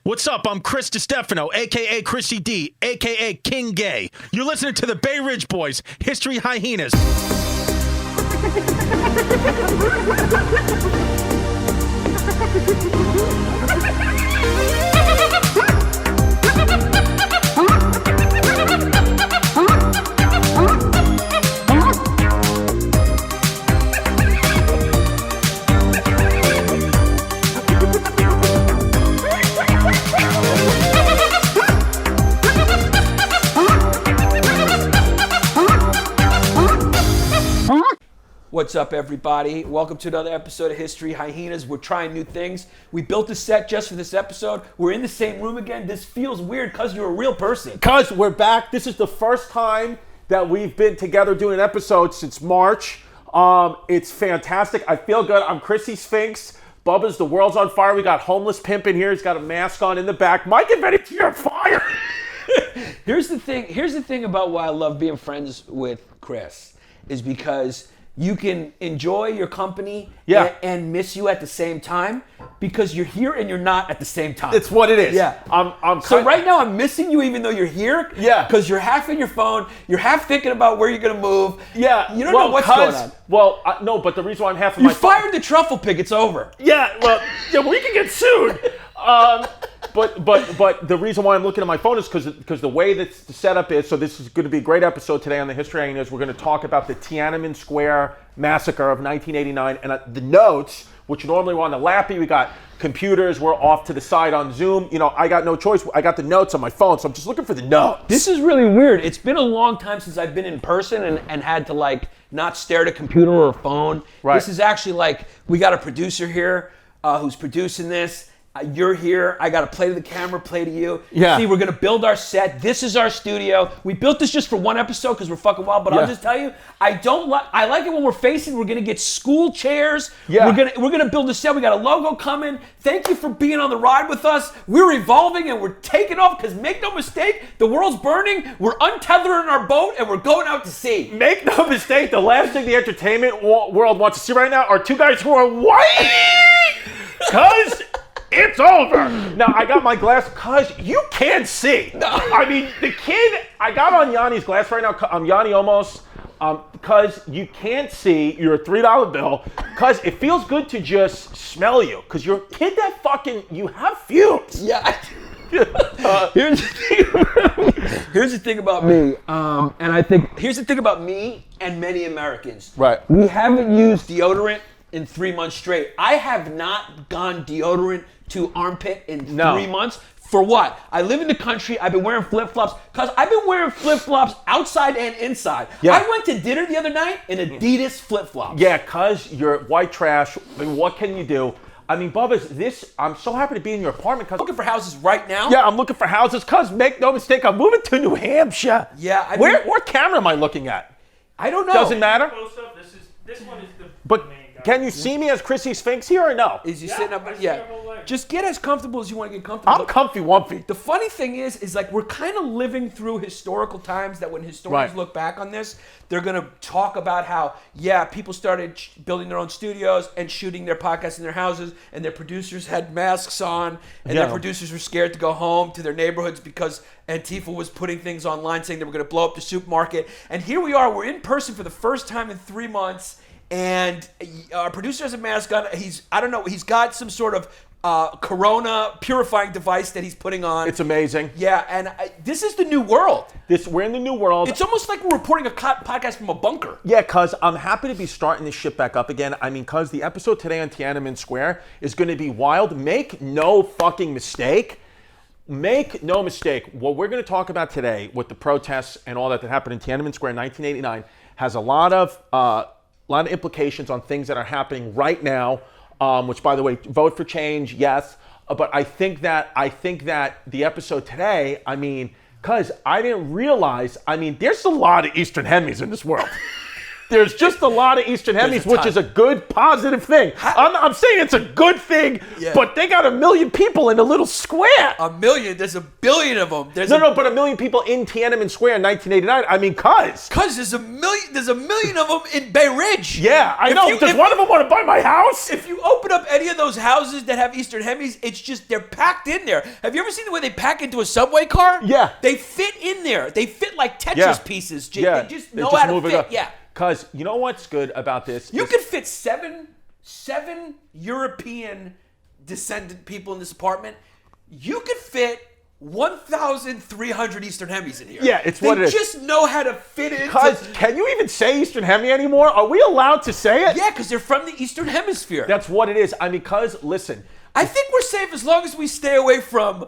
What's up? I'm Chris Distefano, a.k.a. Chrissy D, a.k.a. King Gay. You're listening to the Bay Ridge Boys, History Hyenas. What's up, everybody? Welcome to another episode of History Hyenas. We're trying new things. We built a set just for this episode. We're in the same room again. This feels weird because you're a real person. Cuz we're back. This is the first time that we've been together doing an episode since March. It's fantastic. I feel good. I'm Chrissy Sphinx. Bubba's The World's on Fire. We got Homeless Pimp in here. He's got a mask on in the back. Mike and Benny, you're on fire. Here's the thing about why I love being friends with Chris is because you can enjoy your company and miss you at the same time because you're here and you're not at the same time. It's what it is. Yeah. So right now I'm missing you even though you're here. Yeah. Because you're half in your phone. You're half thinking about where you're going to move. Yeah. You don't know what's going on. Well, no, but the reason why I'm half in my phone. You fired the truffle pig. It's over. Yeah. Well, we can get sued. But the reason why I'm looking at my phone is because the way that the setup is, so this is going to be a great episode today on the History Hyenas. We're going to talk about the Tiananmen Square massacre of 1989 and the notes, which normally were on the lappy. We got computers, we're off to the side on Zoom. You know, I got no choice. I got the notes on my phone, so I'm just looking for the notes. This is really weird. It's been a long time since I've been in person and had to not stare at a computer or a phone. Right. This is actually we got a producer here who's producing this. You're here. I got to play to the camera, play to you. Yeah. See, we're going to build our set. This is our studio. We built this just for one episode because we're fucking wild, but I'll just tell you, I like it when we're facing. We're going to get school chairs. Yeah. We're going to build a set. We got a logo coming. Thank you for being on the ride with us. We're evolving and we're taking off because make no mistake, the world's burning. We're untethering our boat and we're going out to sea. Make no mistake, the last thing the entertainment world wants to see right now are two guys who are white. Cuz it's over. Now, I got my glass because you can't see. No. I mean, the kid, I got on Yanni's glass right now. I'm Yanni almost. Because you can't see your $3 bill. Because it feels good to just smell you. Because you're a kid that you have fumes. Yeah. Here's the thing about me. And I think, here's the thing about me and many Americans. Right. We haven't used deodorant in 3 months straight. I have not gone deodorant to armpit in 3 months. For what? I live in the country. I've been wearing flip-flops because I've been wearing flip-flops outside and inside. Yeah. I went to dinner the other night in Adidas flip-flops. Yeah, because you're white trash. I mean, what can you do? I mean, Bubba's, I'm so happy to be in your apartment. Cause Looking for houses right now? Yeah, I'm looking for houses because, make no mistake, I'm moving to New Hampshire. Yeah. What camera am I looking at? I don't know. Doesn't matter? This one is the But main guy. can you see me as Chrissy Sphinx here or no? Is he sitting up? I see Yeah. your whole leg. Just get as comfortable as you want to get comfortable. I'm comfy wumpy. The funny thing is we're kind of living through historical times that when historians Right. look back on this, they're going to talk about how, people started building their own studios and shooting their podcasts in their houses, and their producers had masks on, and their producers were scared to go home to their neighborhoods because Antifa was putting things online saying they were going to blow up the supermarket. And here we are, we're in person for the first time in 3 months, and our producer has a mask on. He's got some sort of Corona purifying device that he's putting on. It's amazing. Yeah, and this is the new world. We're in the new world. It's almost like we're reporting a podcast from a bunker. Yeah, because I'm happy to be starting this shit back up again. I mean, because the episode today on Tiananmen Square is going to be wild. Make no fucking mistake. Make no mistake. What we're going to talk about today with the protests and all that happened in Tiananmen Square in 1989 has a lot of implications on things that are happening right now. Which, by the way, vote for change, yes. But I think that the episode today, I mean, because I didn't realize, I mean, there's a lot of Eastern Hemis in this world. There's just a lot of Eastern Hemis, which is a good, positive thing. I'm saying it's a good thing, but they got 1 million people in a little square. 1 million? There's 1 billion of them. But 1 million people in Tiananmen Square in 1989. I mean, cuz there's 1 million. There's 1 million of them in Bay Ridge. Yeah, I know. Does one of them want to buy my house? If you open up any of those houses that have Eastern Hemis, it's just they're packed in there. Have you ever seen the way they pack into a subway car? Yeah. They fit in there. They fit like Tetris pieces. They just know just how to move it fit. up. Yeah. Cuz you know what's good about this? You could fit seven European descendant people in this apartment. You could fit 1,300 Eastern Hemis in here. Yeah, it's what it is. They just know how to fit in. Cuz, can you even say Eastern Hemi anymore? Are we allowed to say it? Yeah, because they're from the Eastern Hemisphere. That's what it is. I mean, cuz, listen. I think we're safe as long as we stay away from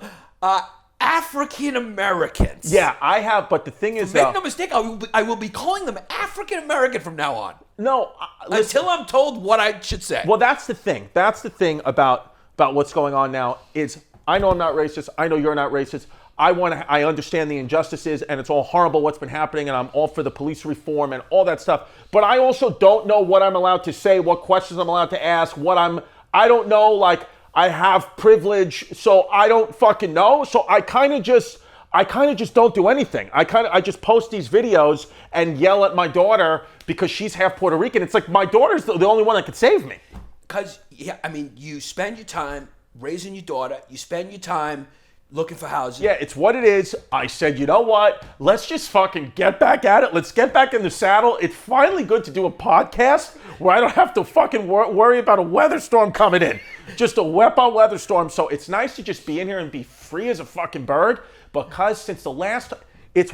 African Americans. Yeah, I have, but the thing is, Make no mistake, I will be calling them African American from now on. No, until I'm told what I should say. Well, that's the thing. That's the thing about what's going on now is I know I'm not racist. I know you're not racist. I understand the injustices and it's all horrible what's been happening, and I'm all for the police reform and all that stuff. But I also don't know what I'm allowed to say, what questions I'm allowed to ask, I don't know, like, I have privilege, so I don't fucking know. So I kind of just don't do anything. I just post these videos and yell at my daughter because she's half Puerto Rican. It's like my daughter's the only one that could save me. Because, you spend your time raising your daughter. You spend your time looking for housing. Yeah, it's what it is. I said, you know what? Let's just fucking get back at it. Let's get back in the saddle. It's finally good to do a podcast where I don't have to fucking worry about a weather storm coming in. Just a wet-out weather storm. So it's nice to just be in here and be free as a fucking bird. Because it's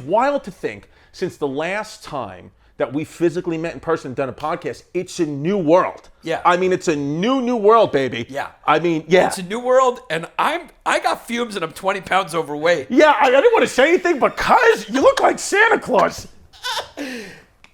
wild to think, since the last time that we physically met in person and done a podcast, it's a new world. Yeah. I mean, it's a new world, baby. Yeah. I mean, yeah. It's a new world, and I got fumes and I'm 20 pounds overweight. Yeah, I didn't want to say anything because you look like Santa Claus.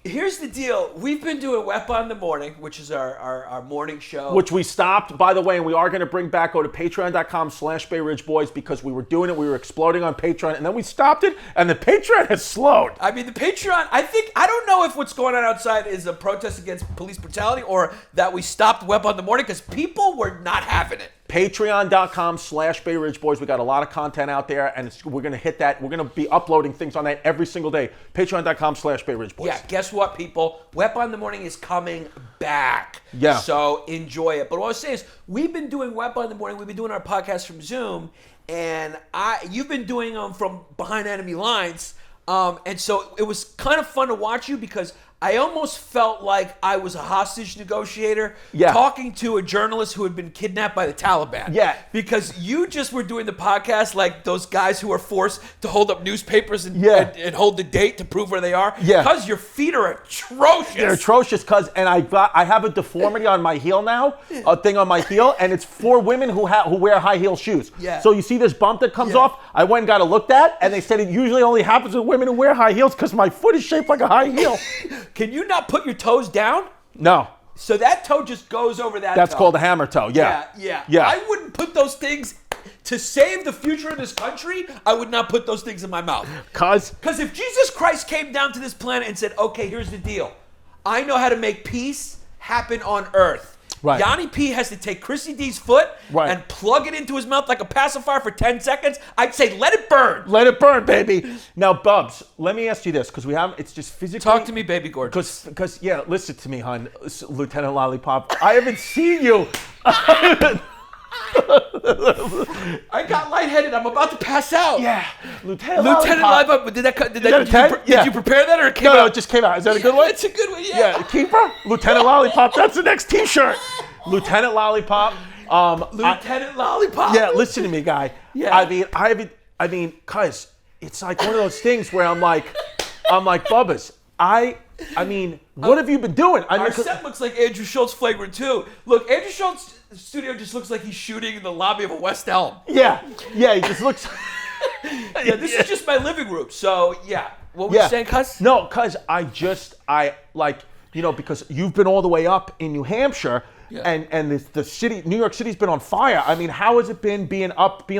Here's the deal. We've been doing Wepa in the Morning, which is our morning show. Which we stopped, by the way, and we are going to bring back. Go to patreon.com/Bay Ridge Boys because we were doing it. We were exploding on Patreon, and then we stopped it, and the Patreon has slowed. I mean, the Patreon, I don't know if what's going on outside is a protest against police brutality or that we stopped Wepa in the Morning because people were not having it. Patreon.com/Bay Ridge Boys. We got a lot of content out there, and we're going to hit that. We're going to be uploading things on that every single day. Patreon.com/Bay Ridge Boys. Yeah, guess what, people? Wepa in the Morning is coming back. Yeah. So enjoy it. But what I was saying is, we've been doing Wepa in the Morning. We've been doing our podcast from Zoom, and you've been doing them from behind enemy lines. And so it was kind of fun to watch you because I almost felt like I was a hostage negotiator talking to a journalist who had been kidnapped by the Taliban. Yeah. Because you just were doing the podcast like those guys who are forced to hold up newspapers and hold the date to prove where they are. Yeah. Because your feet are atrocious. They're atrocious, and I have a deformity on my heel now, a thing on my heel, and it's for women who wear high heel shoes. Yeah. So you see this bump that comes off? I went and got it looked at, and they said it usually only happens with women who wear high heels because my foot is shaped like a high heel. Can you not put your toes down? No. So that toe just goes over that That's toe. called a hammer toe, yeah. I wouldn't put those things, to save the future of this country, I would not put those things in my mouth. Because if Jesus Christ came down to this planet and said, okay, here's the deal. I know how to make peace happen on earth. Right. Yanni P has to take Chrissy D's foot and plug it into his mouth like a pacifier for 10 seconds. I'd say, let it burn. Let it burn, baby. Now, Bubs, let me ask you this, because it's just physically. Talk to me, baby gorgeous. Because, listen to me, hon, Lieutenant Lollipop. I haven't seen you. I got lightheaded. I'm about to pass out. Yeah. Lieutenant Lollipop. Did you prepare that or it came out? No, it just came out. Is that a good one? It's a good one, Yeah, keeper? Lieutenant Lollipop. That's the next t-shirt. Lieutenant Lollipop. Lieutenant Lollipop. Yeah, listen to me, guy. Yeah. I mean, cuz it's like one of those things where I'm like, Bubbas, what have you been doing? Our set looks like Andrew Schultz Flagrant 2. Look, Andrew Schultz studio just looks like he's shooting in the lobby of a West Elm. Yeah, he just looks. This is just my living room. So what were you saying, cuz? No, cuz because you've been all the way up in New Hampshire. Yeah. And the city, New York City's been on fire. I mean, how has it been being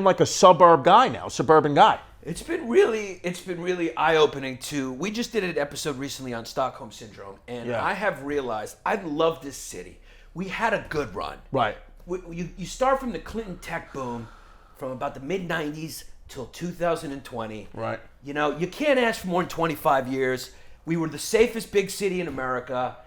like a suburban guy now? It's been really eye-opening too. We just did an episode recently on Stockholm Syndrome, and I have realized I love this city. We had a good run. Right. You start from the Clinton tech boom from about the mid-90s till 2020. Right. You know, you can't ask for more than 25 years. We were the safest big city in America.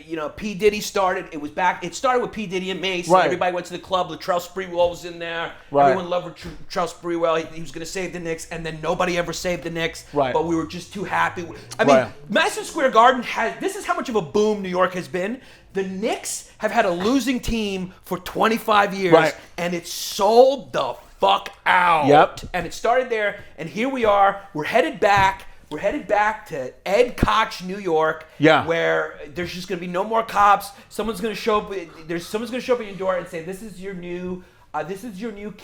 You know, P. Diddy started. It started with P. Diddy and Mace. Right. Everybody went to the club. Latrell Sprewell was in there. Right. Everyone loved Latrell Sprewell. He was going to save the Knicks, and then nobody ever saved the Knicks. Right. But we were just too happy. I mean, Right. Madison Square Garden this is how much of a boom New York has been. The Knicks have had a losing team for 25 years, Right. and it sold the fuck out. Yep. And it started there, and here we are. We're headed back. We're headed back to Ed Koch, New York, where there's just going to be no more cops. Someone's going to show up. Someone's going to show up at your door and say, "This is your new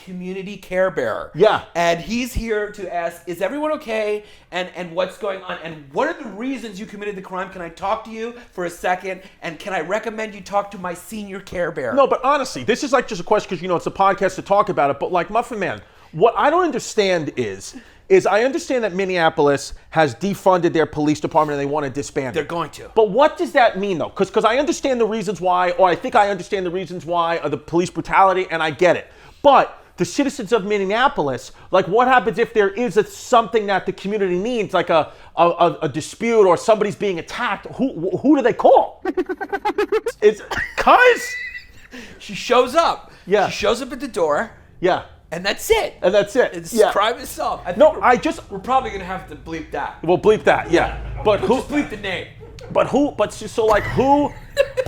community care bearer." Yeah. And he's here to ask, "Is everyone okay? And what's going on? And what are the reasons you committed the crime? Can I talk to you for a second? And can I recommend you talk to my senior care bearer?" No, but honestly, this is like just a question because, you know, it's a podcast to talk about it. But like, Muffin Man, what I don't understand is I understand that Minneapolis has defunded their police department and they want to disband it. They're going to. But what does that mean, though? Because I understand the reasons why, or I think I understand the reasons why of the police brutality, and I get it. But the citizens of Minneapolis, like, what happens if there is something that the community needs, like a dispute or somebody's being attacked? Who do they call? It's cuz She shows up. Yeah. She shows up at the door. Yeah. And that's it. And that's it. It's Yeah. crime is solved. We're probably gonna have to bleep that. We'll bleep that. Yeah. But We'll just bleep the name. But who? But so like who?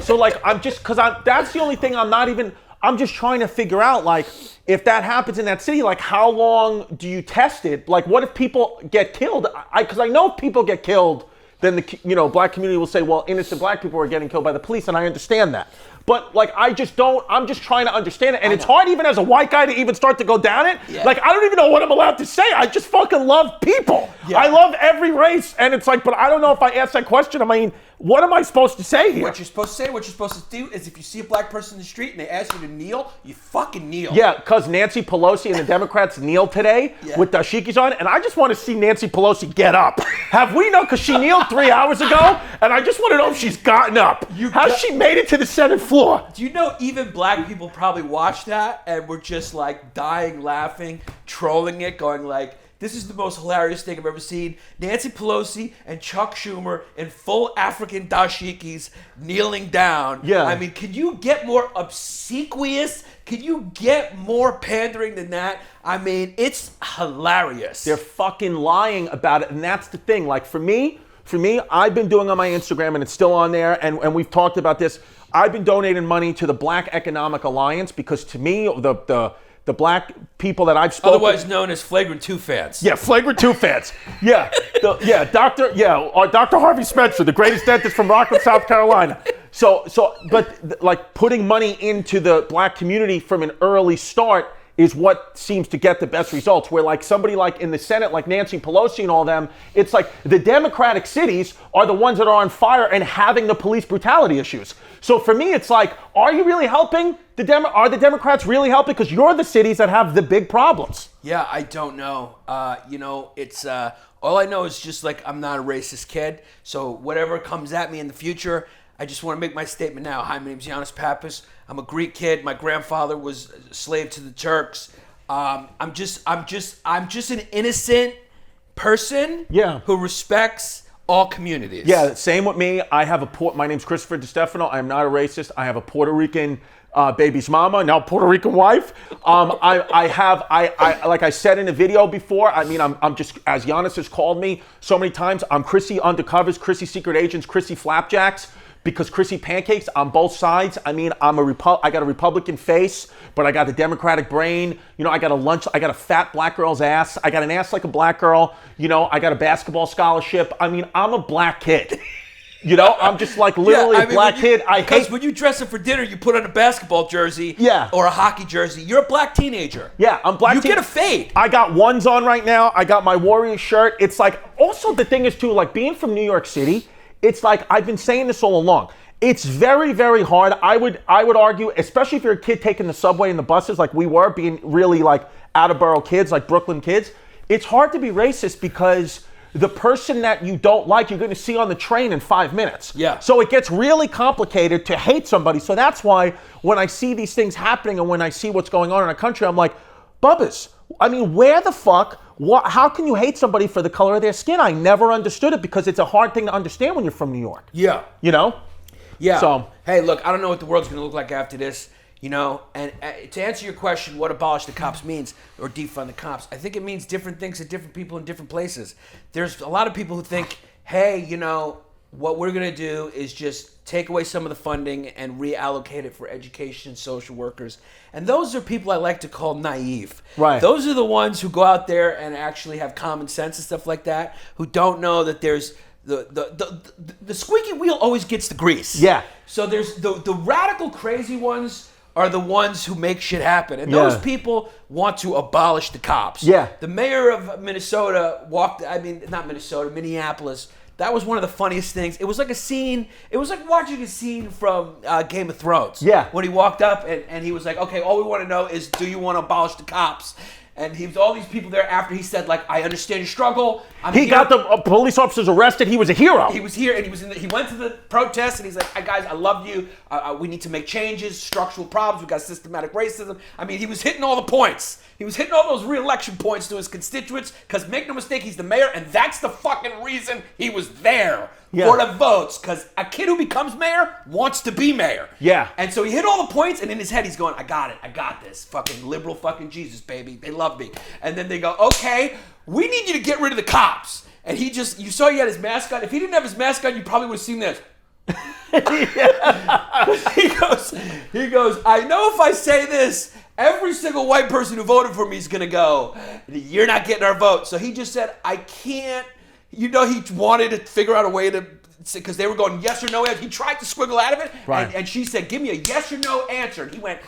So like I'm just that's the only thing I'm just trying to figure out, like, if that happens in that city, like, how long do you test it? Like, what if people get killed? Because I know if people get killed, then the black community will say, well, innocent black people are getting killed by the police, and I understand that. But like, I'm just trying to understand it, and it's hard even as a white guy to even start to go down it. Yeah. Like, I don't even know what I'm allowed to say. I just fucking love people. Yeah. I love every race, and it's like, but I don't know if I ask that question. I mean, what am I supposed to say here? What you're supposed to say, what you're supposed to do is if you see a black person in the street and they ask you to kneel, you fucking kneel. Yeah, because Nancy Pelosi and the Democrats kneel today with dashikis on, and I just want to see Nancy Pelosi get up. Have we know? Because she kneeled 3 hours ago, and I just want to know if she's gotten up. How's she made it to the Senate floor? Do you know even black people probably watched that and were just like dying laughing, trolling it, going like, this is the most hilarious thing I've ever seen. Nancy Pelosi and Chuck Schumer in full African dashikis kneeling down. Yeah. I mean, can you get more obsequious? Can you get more pandering than that? I mean, it's hilarious. They're fucking lying about it, and that's the thing. Like, for me, I've been doing on my Instagram, and it's still on there, and we've talked about this. I've been donating money to the Black Economic Alliance because, to me, the black people that I've spoken, otherwise known as Flagrant 2 fans. Yeah, Flagrant 2 fans. Yeah, Dr. Harvey Spencer, the greatest dentist from Rockland, South Carolina. But like, putting money into the black community from an early start is what seems to get the best results. Where like somebody like in the Senate, like Nancy Pelosi and all them, it's like the Democratic cities are the ones that are on fire and having the police brutality issues. So for me, it's like, are you really helping? Are the Democrats really helping? Because you're the cities that have the big problems. Yeah, I don't know. It's all I know is just like, I'm not a racist kid. So whatever comes at me in the future, I just want to make my statement now. Hi, my name's Yannis Pappas. I'm a Greek kid. My grandfather was a slave to the Turks. I'm just an innocent person who respects all communities. Yeah, same with me. My name's Christopher Distefano. I am not a racist. I have a Puerto Rican baby's mama, now Puerto Rican wife. I like I said in a video before, I mean, I'm just, as Yannis has called me so many times, I'm Chrissy Undercovers, Chrissy Secret Agents, Chrissy Flapjacks, because Chrissy Pancakes on both sides. I mean, I got a Republican face, but I got the Democratic brain. You know, I got a fat black girl's ass. I got an ass like a black girl. You know, I got a basketball scholarship. I mean, I'm a black kid. You know, I'm just like literally a black kid. Because when you dress up for dinner, you put on a basketball jersey or a hockey jersey. You're a black teenager. Yeah, I'm black. You get a fade. I got ones on right now. I got my Warriors shirt. It's like, also the thing is too, like being from New York City, it's like, I've been saying this all along. It's very, very hard. I would argue, especially if you're a kid taking the subway and the buses like we were, being really like out of borough kids, like Brooklyn kids. it's hard to be racist because the person that you don't like, you're going to see on the train in 5 minutes. Yeah. So it gets really complicated to hate somebody. So that's why when I see these things happening and when I see what's going on in our country, I'm like, Bubbas, I mean, where the fuck, how can you hate somebody for the color of their skin? I never understood it because it's a hard thing to understand when you're from New York. Yeah. You know? Yeah. So, hey, look, I don't know what the world's going to look like after this, you know? And to answer your question, what abolish the cops means or defund the cops, I think it means different things to different people in different places. There's a lot of people who think, hey, you know, what we're going to do is just take away some of the funding and reallocate it for education and social workers. And those are people I like to call naive. Right. Those are the ones who go out there and actually have common sense and stuff like that, who don't know that there's the squeaky wheel always gets the grease. Yeah. So there's the radical crazy ones are the ones who make shit happen. And those people want to abolish the cops. Yeah. The mayor of Minnesota Minneapolis. That was one of the funniest things. It was like a scene. It was like watching a scene from Game of Thrones. Yeah. When he walked up and he was like, okay, all we want to know is, do you want to abolish the cops? And he was all these people there after he said, like, I understand your struggle. he got the police officers arrested. He was a hero. He was here, and he went to the protest, and he's like, guys, I love you. We need to make changes, structural problems. We got systematic racism. I mean, he was hitting all the points. He was hitting all those re-election points to his constituents, because make no mistake, he's the mayor, and that's the fucking reason he was there. Yeah. For the votes, because a kid who becomes mayor wants to be mayor. Yeah. And so he hit all the points, and in his head he's going, I got it, I got this. Fucking liberal fucking Jesus, baby. They love me. And then they go, okay, we need you to get rid of the cops. And you saw he had his mask on. If he didn't have his mask on, you probably would have seen this. He goes, I know if I say this, every single white person who voted for me is going to go, you're not getting our vote. So he just said, I can't. You know, he wanted to figure out a way to, because they were going yes or no. He tried to squiggle out of it, right. and she said, give me a yes or no answer. And he went,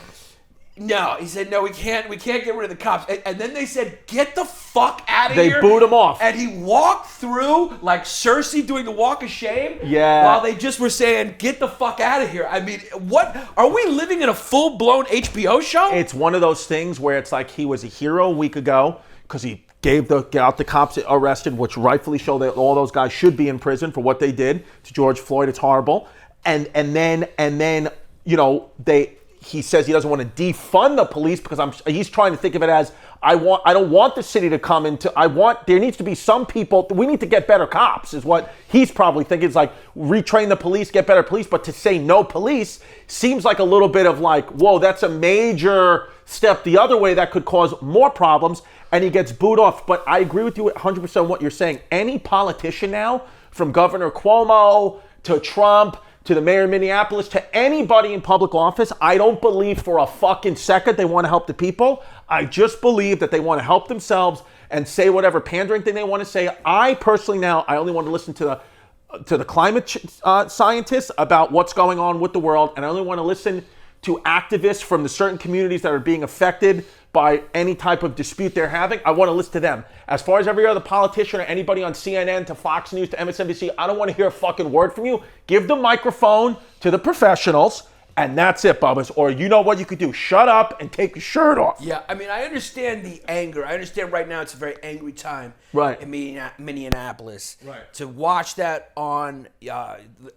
no. He said, no, we can't get rid of the cops. And then they said, get the fuck out of here. They booed him off. And he walked through like Cersei doing the walk of shame. Yeah. While they just were saying, get the fuck out of here. I mean, what? Are we living in a full-blown HBO show? It's one of those things where it's like he was a hero a week ago because he got the cops arrested, which rightfully show that all those guys should be in prison for what they did to George Floyd. It's horrible. And then you know, he says he doesn't want to defund the police because he's trying to think of it as I don't want the city to come into. There needs to be some people. We need to get better cops is what he's probably thinking. It's like retrain the police, get better police. But to say no police seems like a little bit of like, whoa, that's a major step the other way that could cause more problems. And he gets booed off. But I agree with you 100% what you're saying. Any politician now, from Governor Cuomo to Trump to the mayor of Minneapolis to anybody in public office, I don't believe for a fucking second they want to help the people. I just believe that they want to help themselves and say whatever pandering thing they want to say. I personally now, I only want to listen to the climate scientists about what's going on with the world, and I only want to listen to activists from the certain communities that are being affected by any type of dispute they're having. I want to listen to them. As far as every other politician or anybody on CNN to Fox News to MSNBC, I don't want to hear a fucking word from you. Give the microphone to the professionals, and that's it, Bubbas. Or you know what you could do? Shut up and take your shirt off. Yeah, I mean, I understand the anger. I understand right now it's a very angry time right. in Minneapolis. Right. To watch that on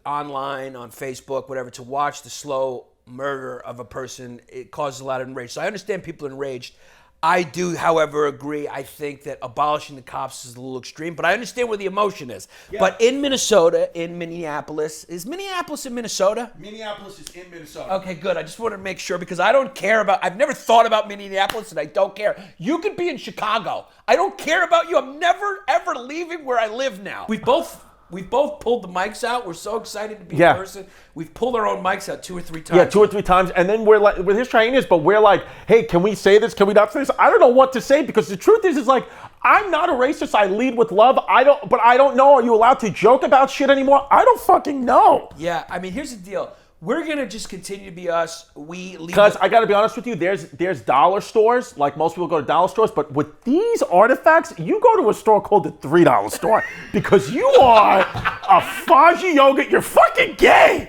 online, on Facebook, whatever, to watch the slow murder of a person, it causes a lot of enrage. So I understand people enraged. I do, however, agree. I think that abolishing the cops is a little extreme, but I understand where the emotion is. Yeah. But in Minnesota, in Minneapolis, is Minneapolis in Minnesota? Minneapolis is in Minnesota. Okay, good. I just wanted to make sure because I don't care about, I've never thought about Minneapolis and I don't care. You could be in Chicago. I don't care about you. I'm never, ever leaving where I live now. We've both pulled the mics out. We're so excited to be in person. We've pulled our own mics out 2 or 3 times. Yeah, 2 or 3 times. And then we're like, with his trainers, but we're like, hey, can we say this? Can we not say this? I don't know what to say because the truth is like, I'm not a racist. I lead with love. But I don't know. Are you allowed to joke about shit anymore? I don't fucking know. Yeah, I mean, here's the deal. We're going to just continue to be us. Because I got to be honest with you, there's dollar stores, like most people go to dollar stores, but with these artifacts, you go to a store called the $3 store because you are a Faji yogurt. You're fucking gay.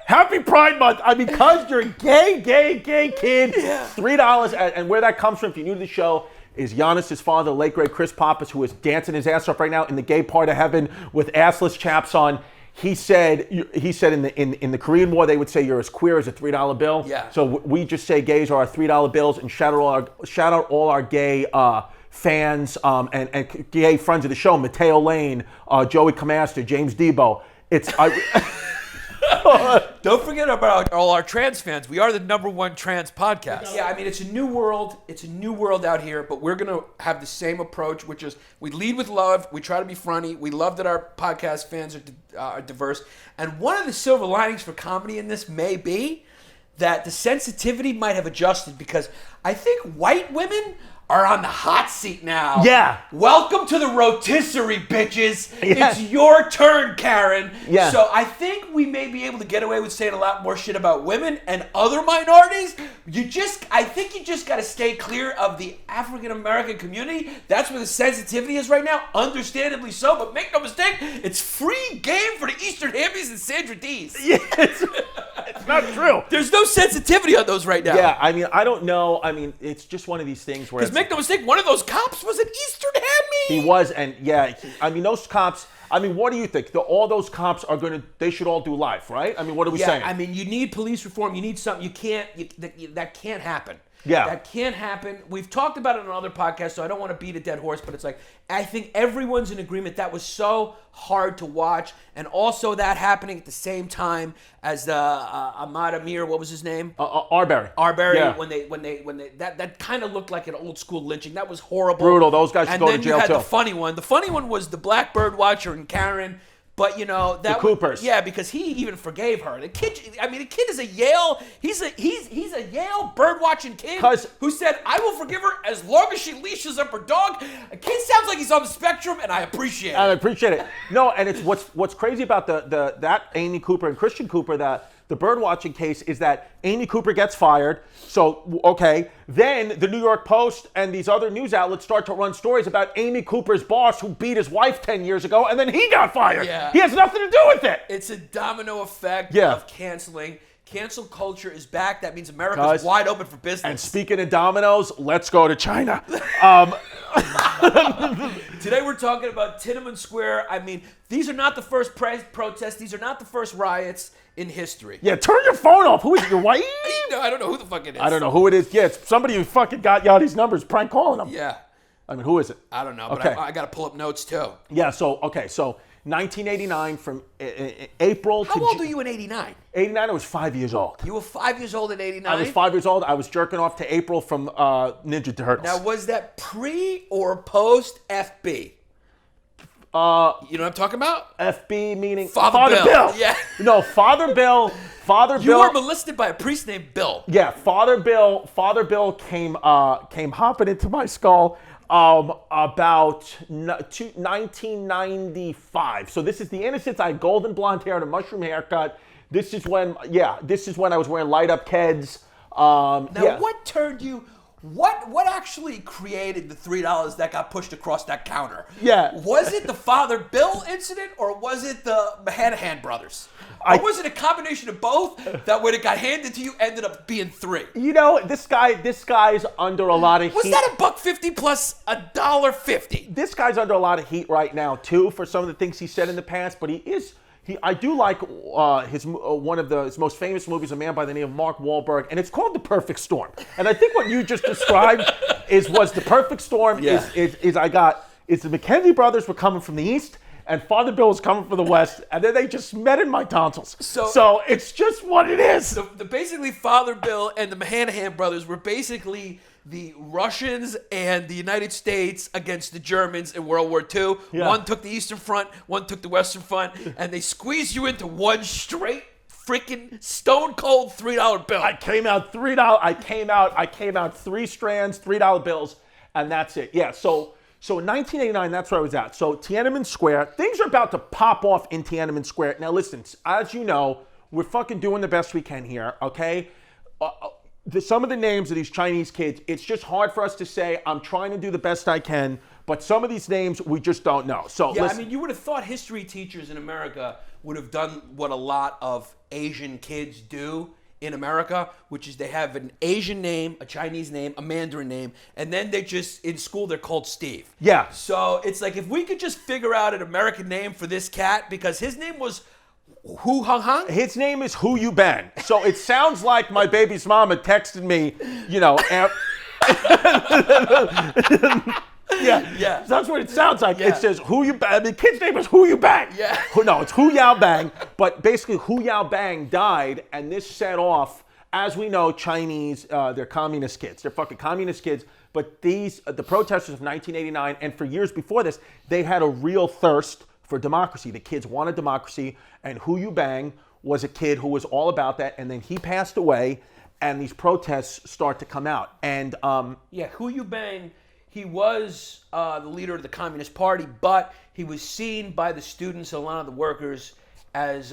Happy Pride Month. I mean, because you're gay kid. $3. And where that comes from, if you're new to the show, is Yannis' father, the late great Chris Pappas, who is dancing his ass off right now in the gay part of heaven with assless chaps on. He said in the Korean War they would say you're as queer as a $3 bill. Yeah. So we just say gays are our $3 bills, and shout out all our gay fans and gay friends of the show: Mateo Lane, Joey Camaster, James Debo. Don't forget about all our trans fans. We are the #1 trans podcast. Yeah, I mean, it's a new world. It's a new world out here, but we're going to have the same approach, which is we lead with love. We try to be funny. We love that our podcast fans are diverse. And one of the silver linings for comedy in this may be that the sensitivity might have adjusted, because I think white women are on the hot seat now. Yeah. Welcome to the rotisserie, bitches. Yeah. It's your turn, Karen. Yeah. So I think we may be able to get away with saying a lot more shit about women and other minorities. I think you just got to stay clear of the African American community. That's where the sensitivity is right now. Understandably so, but make no mistake, it's free game for the Eastern Hemisphere and Sandra D's. Yeah, it's not true. There's no sensitivity on those right now. Yeah, I mean, I don't know. I mean, it's just one of these things where. Because make no mistake, one of those cops was an Eastern Hemi. He was, and yeah, I mean, those cops. I mean, what do you think? All those cops are they should all do life, right? I mean, what are we saying? I mean, you need police reform. You need something. That can't happen. Yeah. That can't happen. We've talked about it on other podcasts, so I don't want to beat a dead horse, but it's like, I think everyone's in agreement that was so hard to watch, and also that happening at the same time as the Ahmad Amir, what was his name? Arbery. Arbery, Yeah. when they that kind of looked like an old school lynching. That was horrible. Brutal. Those guys should go to jail, And then you had too. the funny one. The funny one was the Black Bird Watcher and Karen. But that the Coopers. Yeah, because he even forgave her. The kid is a Yale. He's a Yale bird watching kid who said, "I will forgive her as long as she leashes up her dog." A kid sounds like he's on the spectrum, and I appreciate it. I appreciate it. No, and it's what's crazy about that Amy Cooper and Christian Cooper, that the bird watching case, is that Amy Cooper gets fired. So, okay, then the New York Post and these other news outlets start to run stories about Amy Cooper's boss who beat his wife 10 years ago, and then he got fired. Yeah. He has nothing to do with it. It's a domino effect Yeah. of canceling. Cancel culture is back. That means America's wide open for business. And speaking of dominoes, let's go to China. Today we're talking about Tiananmen Square. I mean, these are not the first protests. These are not the first riots in history. Yeah, turn your phone off. Who is it, your wife? No, I don't know who the fuck it is. I don't know who it is. Yeah, it's somebody who fucking got Yanni's numbers, prank calling him. Yeah. I mean, who is it? I don't know, but Okay. I got to pull up notes too. Yeah, so 1989 from April to... How old were you in 89? 89, I was 5 years old. You were 5 years old in 89? I was 5 years old. I was jerking off to April from Ninja Turtles. Now, was that pre or post FB? You know what I'm talking about? FB meaning... Father Bill. Yeah. No, Father Bill... You were molested by a priest named Bill. Yeah, Father Bill came hopping into my skull about 1995. So this is the innocence. I had golden blonde hair and a mushroom haircut. This is when I was wearing light up Keds. What turned you? What actually created the $3 that got pushed across that counter? Yeah. Was it the Father Bill incident, or was it the Mahanahan brothers? Or was it a combination of both that when it got handed to you ended up being 3? You know, this guy's under a lot of heat. Was that $1.50 plus $1.50? This guy's under a lot of heat right now too for some of the things he said in the past, but I do like one of his most famous movies, a man by the name of Mark Wahlberg, and it's called The Perfect Storm. And I think what you just described was The Perfect Storm. Yeah. Is the McKenzie brothers were coming from the east, and Father Bill was coming from the west, and then they just met in my tonsils. So it's just what it is. So basically, Father Bill and the Mahanahan brothers were basically the Russians and the United States against the Germans in World War II. Yeah. One took the Eastern Front, one took the Western Front, and they squeezed you into one straight freaking stone cold $3 bill. I came out $3. I came out 3 strands, $3 bills, and that's it. Yeah. So in 1989, that's where I was at. So Tiananmen Square, things are about to pop off in Tiananmen Square. Now listen, as you know, we're fucking doing the best we can here, okay? Some of the names of these Chinese kids, it's just hard for us to say. I'm trying to do the best I can, but some of these names we just don't know. So yeah, listen. I mean, you would have thought history teachers in America would have done what a lot of Asian kids do in America, which is they have an Asian name, a Chinese name, a Mandarin name, and then they just, in school, they're called Steve. Yeah. So it's like, if we could just figure out an American name for this cat, because his name was Hu Hung Hung? His name is Who You Bang. So it sounds like my baby's mama texted me, you know, Yeah. So that's what it sounds like. Yeah. It says Who You Bang. The kid's name is Who You Bang. Yeah. No, it's Hu Yao Bang. But basically, Hu Yao Bang died, and this set off, as we know, Chinese, they're communist kids. They're fucking communist kids. But these, the protesters of 1989, and for years before this, they had a real thirst for democracy. The kids wanted democracy, and Hu Yu Bang was a kid who was all about that, and then he passed away, and these protests start to come out. And Hu Yu Bang, he was the leader of the Communist Party, but he was seen by the students and a lot of the workers as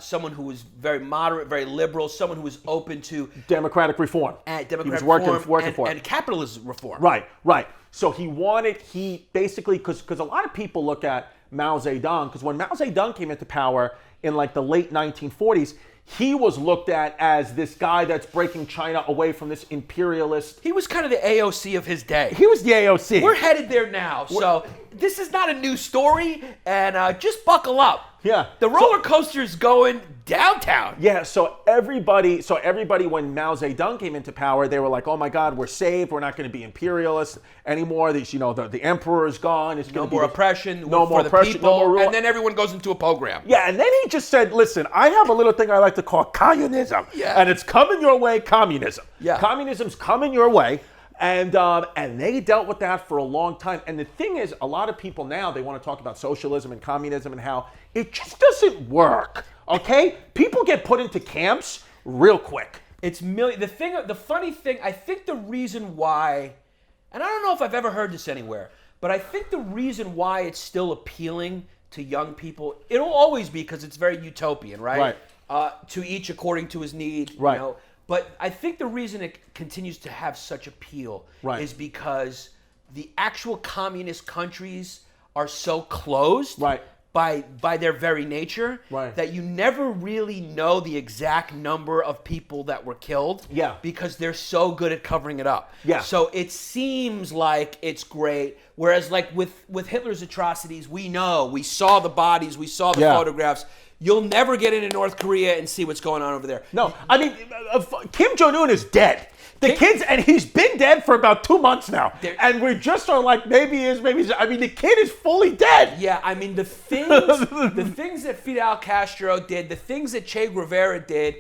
someone who was very moderate, very liberal, someone who was open to democratic reform. Democratic he was reform working for it. and capitalism reform. Right. So he basically, because a lot of people look at Mao Zedong, because when Mao Zedong came into power in like the late 1940s, he was looked at as this guy that's breaking China away from this imperialist. He was kind of the AOC of his day. He was the AOC. We're headed there now, so this is not a new story, and just buckle up. Yeah. The roller coaster's going downtown. Yeah, so everybody when Mao Zedong came into power, they were like, oh my God, we're saved. We're not going to be imperialists anymore. These, the emperor is gone. It's No going to more be oppression. No more for oppression. The people, No more rule. and then everyone goes into a program. Yeah, and then he just said, listen, I have a little thing I like to call communism. Yeah. And it's coming your way, communism. Yeah. Communism's coming your way. And they dealt with that for a long time. And the thing is, a lot of people now, they want to talk about socialism and communism and how it just doesn't work, okay? People get put into camps real quick. It's the funny thing, I think the reason why, and I don't know if I've ever heard this anywhere, but I think the reason why it's still appealing to young people, it'll always be because it's very utopian, right? To each according to his need, Right. But I think the reason it continues to have such appeal is because the actual communist countries are so closed by their very nature that you never really know the exact number of people that were killed because they're so good at covering it up. Yeah. So it seems like it's great, whereas like with Hitler's atrocities, we saw the bodies, we saw the photographs. You'll never get into North Korea and see what's going on over there. No, I mean, Kim Jong-un is dead. The kids, and he's been dead for about 2 months now. And we just are like, maybe he is. I mean, the kid is fully dead. Yeah, I mean, the things that Fidel Castro did, the things that Che Guevara did,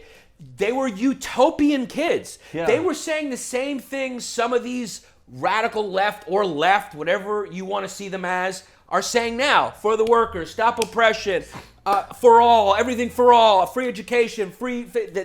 they were utopian kids. Yeah. They were saying the same things some of these radical left, whatever you want to see them as, are saying now. For the workers, stop oppression, for all, everything for all, free education,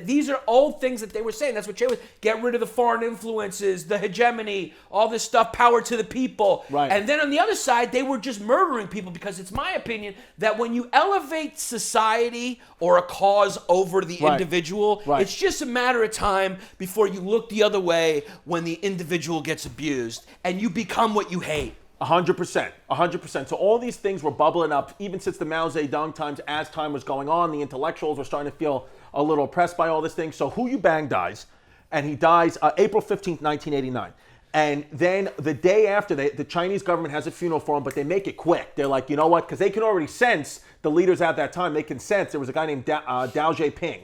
these are old things that they were saying. That's what Che was. Get rid of the foreign influences, the hegemony, all this stuff, power to the people. Right. And then on the other side, they were just murdering people because it's my opinion that when you elevate society or a cause over the individual, it's just a matter of time before you look the other way when the individual gets abused and you become what you hate. 100%. So all these things were bubbling up even since the Mao Zedong times. As time was going on, the intellectuals were starting to feel a little oppressed by all this thing. So Hu Yu Bang dies, and he dies April 15th, 1989. And then the day after, the Chinese government has a funeral for him, but they make it quick. They're like, you know what? Because they can already sense, the leaders at that time, they can sense there was a guy named Dao Zheping.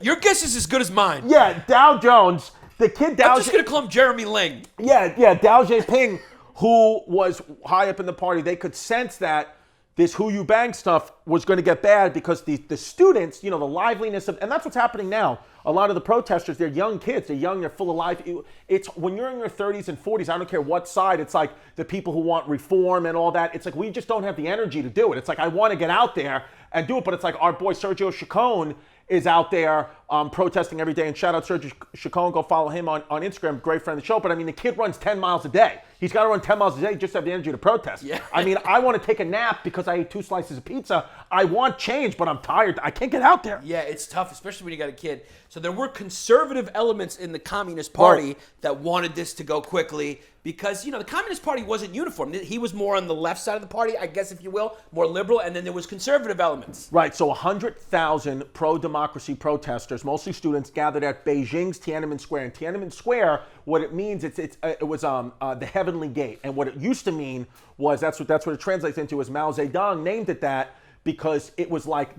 Your guess is as good as mine. Yeah, Dow Jones. The kid Dow. I'm just going to call him Jeremy Ling. Yeah, Dao Zheping, who was high up in the party, they could sense that this Hu Yu Bang stuff was going to get bad because the students, the liveliness of, and that's what's happening now. A lot of the protesters, they're young kids. They're young, they're full of life. It's when you're in your 30s and 40s, I don't care what side, it's like the people who want reform and all that. It's like we just don't have the energy to do it. It's like I want to get out there and do it, but it's like our boy Sergio Chacon is out there protesting every day. And shout out Sergio Chacon, go follow him on Instagram, great friend of the show. But I mean, the kid runs 10 miles a day. He's got to run 10 miles a day just to have the energy to protest. Yeah. I mean, I want to take a nap because I ate 2 slices of pizza. I want change, but I'm tired. I can't get out there. Yeah, it's tough, especially when you got a kid. So there were conservative elements in the Communist Party that wanted this to go quickly because, the Communist Party wasn't uniform. He was more on the left side of the party, I guess, if you will, more liberal, and then there was conservative elements. Right, so 100,000 pro-democracy protesters protesters, mostly students, gathered at Beijing's Tiananmen Square. And Tiananmen Square, what it means, it was the Heavenly Gate. And what it used to mean was, that's what it translates into, is Mao Zedong named it that because it was like,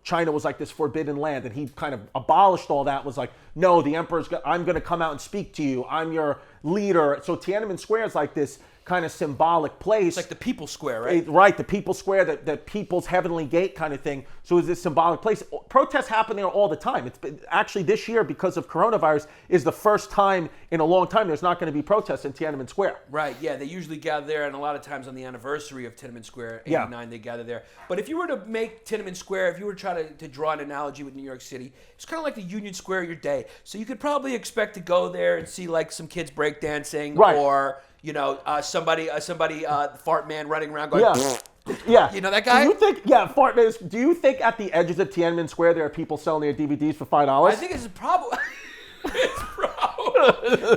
China was like this forbidden land. And he kind of abolished all that, was like, no, the emperor's, I'm going to come out and speak to you. I'm your leader. So Tiananmen Square is like this kind of symbolic place. It's like the People's Square, right? Right, the People's Square, the People's Heavenly Gate kind of thing. So it's this symbolic place. Protests happen there all the time. It's been, actually, this year, because of coronavirus, is the first time in a long time there's not going to be protests in Tiananmen Square. Right, yeah, they usually gather there, and a lot of times on the anniversary of Tiananmen Square, 89, they gather there. But if you were to make Tiananmen Square, if you were to try to draw an analogy with New York City, it's kind of like the Union Square of your day. So you could probably expect to go there and see like some kids breakdancing, right, or somebody fart man running around going, yeah. You know that guy? Do you think, fart man, do you think at the edges of Tiananmen Square there are people selling their DVDs for $5? I think it's probably.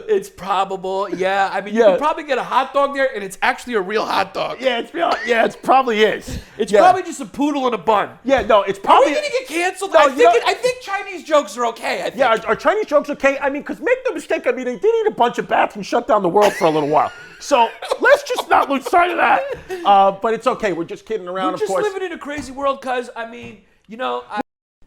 It's probable. Yeah, I mean, you could probably get a hot dog there, and it's actually a real hot dog. Yeah, it probably is. It's probably just a poodle in a bun. Yeah, no, it's probably. Are we gonna get canceled? No, I think Chinese jokes are okay. I think. Yeah, are Chinese jokes okay? I mean, because make no mistake, I mean, they did eat a bunch of bats and shut down the world for a little while. So let's just not lose sight of that. But it's okay. We're just kidding around, of course. We're just living in a crazy world, cuz, I mean,